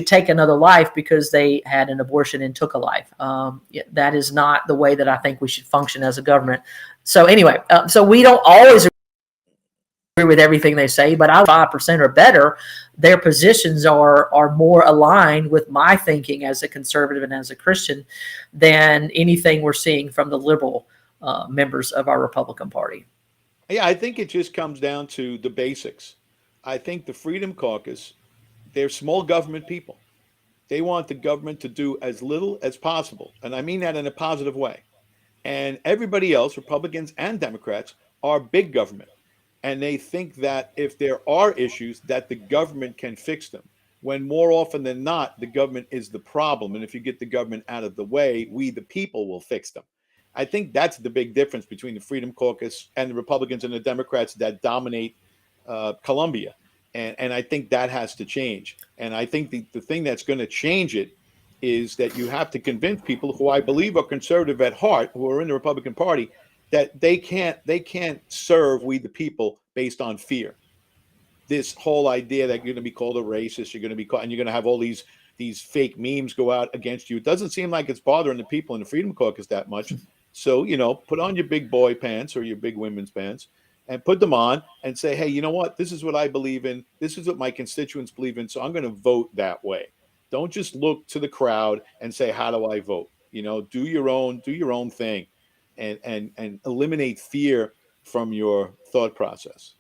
take another life because they had an abortion and took a life. That is not the way that I think we should function as a government. So anyway, so we don't always agree with everything they say, but 5% or better, their positions are more aligned with my thinking as a conservative and as a Christian than anything we're seeing from the liberal members of our Republican Party. Yeah, I think it just comes down to the basics. I think the Freedom Caucus, they're small government people. They want the government to do as little as possible. And I mean that in a positive way. And everybody else, Republicans and Democrats, are big government. And they think that if there are issues, that the government can fix them, when more often than not, the government is the problem. And if you get the government out of the way, we, the people, will fix them. I think that's the big difference between the Freedom Caucus and the Republicans and the Democrats that dominate Columbia. And I think that has to change. And I think the thing that's going to change it is that you have to convince people who I believe are conservative at heart, who are in the Republican Party, that they can't serve we the people based on fear. This whole idea that you're going to be called a racist, you're going to be called, and you're going to have all these fake memes go out against you. It doesn't seem like it's bothering the people in the Freedom Caucus that much. So, put on your big boy pants or your big women's pants and put them on and say, hey, you know what? This is what I believe in. This is what my constituents believe in. So I'm going to vote that way. Don't just look to the crowd and say, how do I vote? Do your own thing. And eliminate fear from your thought process.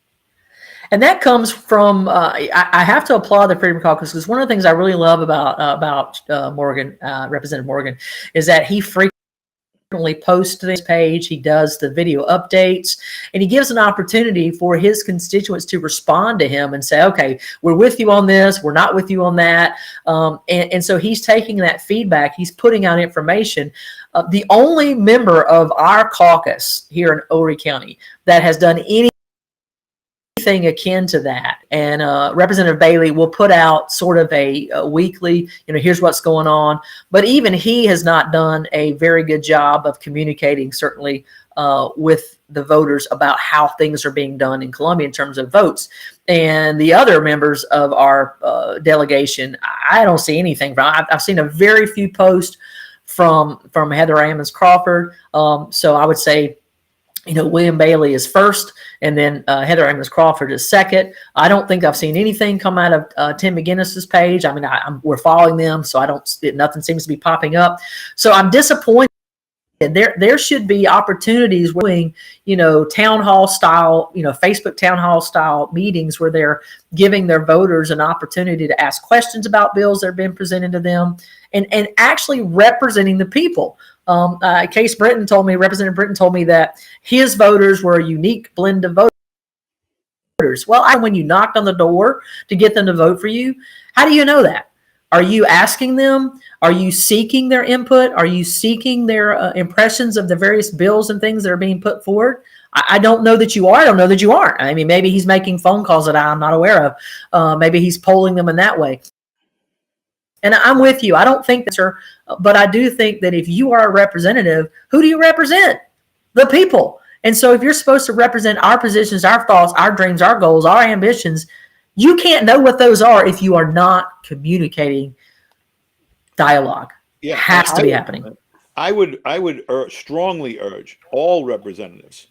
And that comes from, I have to applaud the Freedom Caucus, because one of the things I really love about Morgan, Representative Morgan, is that he frequently posts to this page. He does the video updates, and he gives an opportunity for his constituents to respond to him and say, okay, we're with you on this, we're not with you on that. And so he's taking that feedback, he's putting out information. The only member of our caucus here in Horry County that has done anything akin to that, and Representative Bailey will put out sort of a weekly, here's what's going on, but even he has not done a very good job of communicating, certainly with the voters, about how things are being done in Columbia in terms of votes. And the other members of our delegation, I don't see anything from. I've seen a very few posts from Heather Ammons Crawford. So I would say, William Bailey is first, and then Heather Ammons Crawford is second. I don't think I've seen anything come out of Tim McGinnis's page. I mean, we're following them, so nothing seems to be popping up. So I'm disappointed. There should be opportunities doing, town hall style, Facebook town hall style meetings where they're giving their voters an opportunity to ask questions about bills that have been presented to them, and actually representing the people. Representative Britton told me that his voters were a unique blend of voters. Well, when you knocked on the door to get them to vote for you, how do you know that? Are you asking them? Are you seeking their input? Are you seeking their impressions of the various bills and things that are being put forward? I don't know that you are. I don't know that you aren't. I mean, maybe he's making phone calls that I'm not aware of. Maybe he's polling them in that way. And I'm with you. I don't think that's her, but I do think that if you are a representative, who do you represent? The people. And so if you're supposed to represent our positions, our thoughts, our dreams, our goals, our ambitions, you can't know what those are if you are not communicating dialogue. Yeah, it has to be happening. I would strongly urge all representatives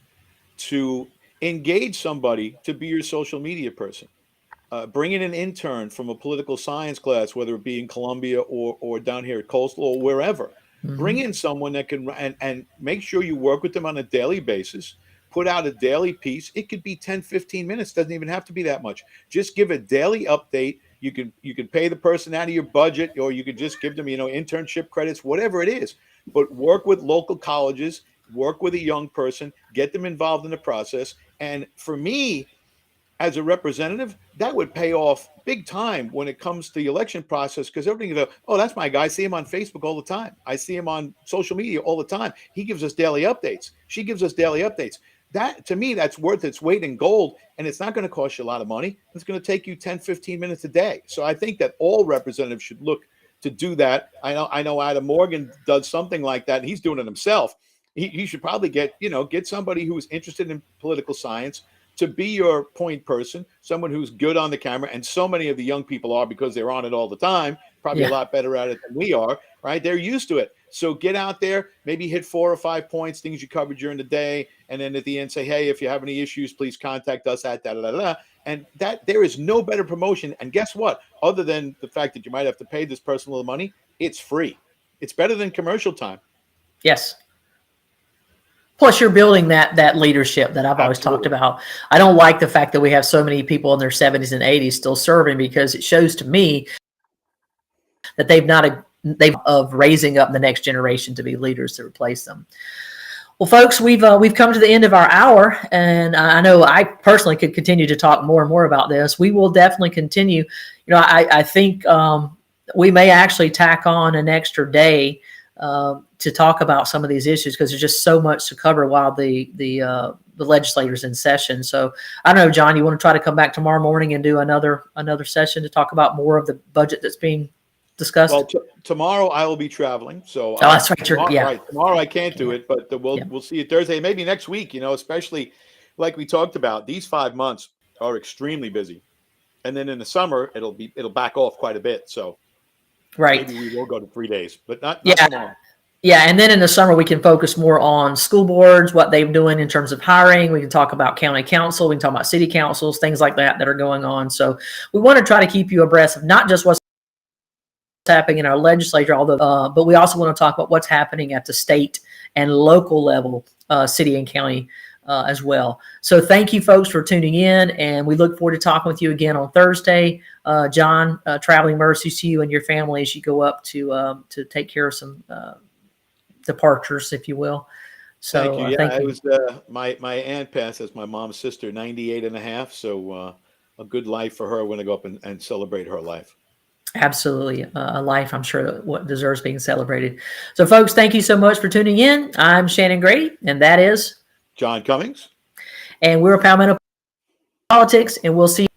to engage somebody to be your social media person. Bring in an intern from a political science class, whether it be in Columbia or down here at Coastal or wherever. Mm-hmm. Bring in someone that can and make sure you work with them on a daily basis. put out a daily piece. It could be 10, 15 minutes. Doesn't even have to be that much. Just give a daily update. You can pay the person out of your budget, or you could just give them, internship credits, whatever it is. But work with local colleges, work with a young person, get them involved in the process. And for me, as a representative, that would pay off big time when it comes to the election process, because everybody can go, oh, that's my guy. I see him on Facebook all the time. I see him on social media all the time. He gives us daily updates. She gives us daily updates. That, to me, that's worth its weight in gold, and it's not going to cost you a lot of money. It's going to take you 10, 15 minutes a day. So I think that all representatives should look to do that. I know Adam Morgan does something like that, and he's doing it himself. He should probably get somebody who's interested in political science to be your point person, someone who's good on the camera. And so many of the young people are, because they're on it all the time, probably a lot better at it than we are, right? They're used to it. So get out there, maybe hit 4 or 5 points, things you covered during the day. And then at the end say, hey, if you have any issues, please contact us at da-da-da-da. And that there is no better promotion. And guess what? Other than the fact that you might have to pay this person a little money, it's free. It's better than commercial time. Yes. Plus, you're building that leadership that I've always talked about. I don't like the fact that we have so many people in their 70s and 80s still serving, because it shows to me that they've of raising up the next generation to be leaders to replace them. Well, folks, we've come to the end of our hour, and I know I personally could continue to talk more and more about this. We will definitely continue. I think we may actually tack on an extra day to talk about some of these issues, because there's just so much to cover while the legislator's in session. So I don't know, John, you want to try to come back tomorrow morning and do another session to talk about more of the budget that's being discussed? Well, tomorrow I will be traveling, so that's right. Tomorrow I can't do it, but we'll see you Thursday, maybe next week. Especially like we talked about, these 5 months are extremely busy, and then in the summer it'll back off quite a bit. So maybe we will go to 3 days, but not tomorrow. Yeah, and then in the summer we can focus more on school boards, what they're doing in terms of hiring. We can talk about county council, we can talk about city councils, things like that are going on. So we want to try to keep you abreast of not just what's happening in our legislature, but we also want to talk about what's happening at the state and local level, city and county as well. So thank you, folks, for tuning in, and we look forward to talking with you again on Thursday. John, traveling mercies to you and your family as you go up to take care of some departures, if you will. So thank you. thank you. It was my aunt passed as my mom's sister, 98 and a half. So a good life for her. We're going to go up and celebrate her life. Absolutely. A life, I'm sure, what deserves being celebrated. So, folks, thank you so much for tuning in. I'm Shannon Grady, and that is John Cummings. And we're Palmetto Politics, and we'll see you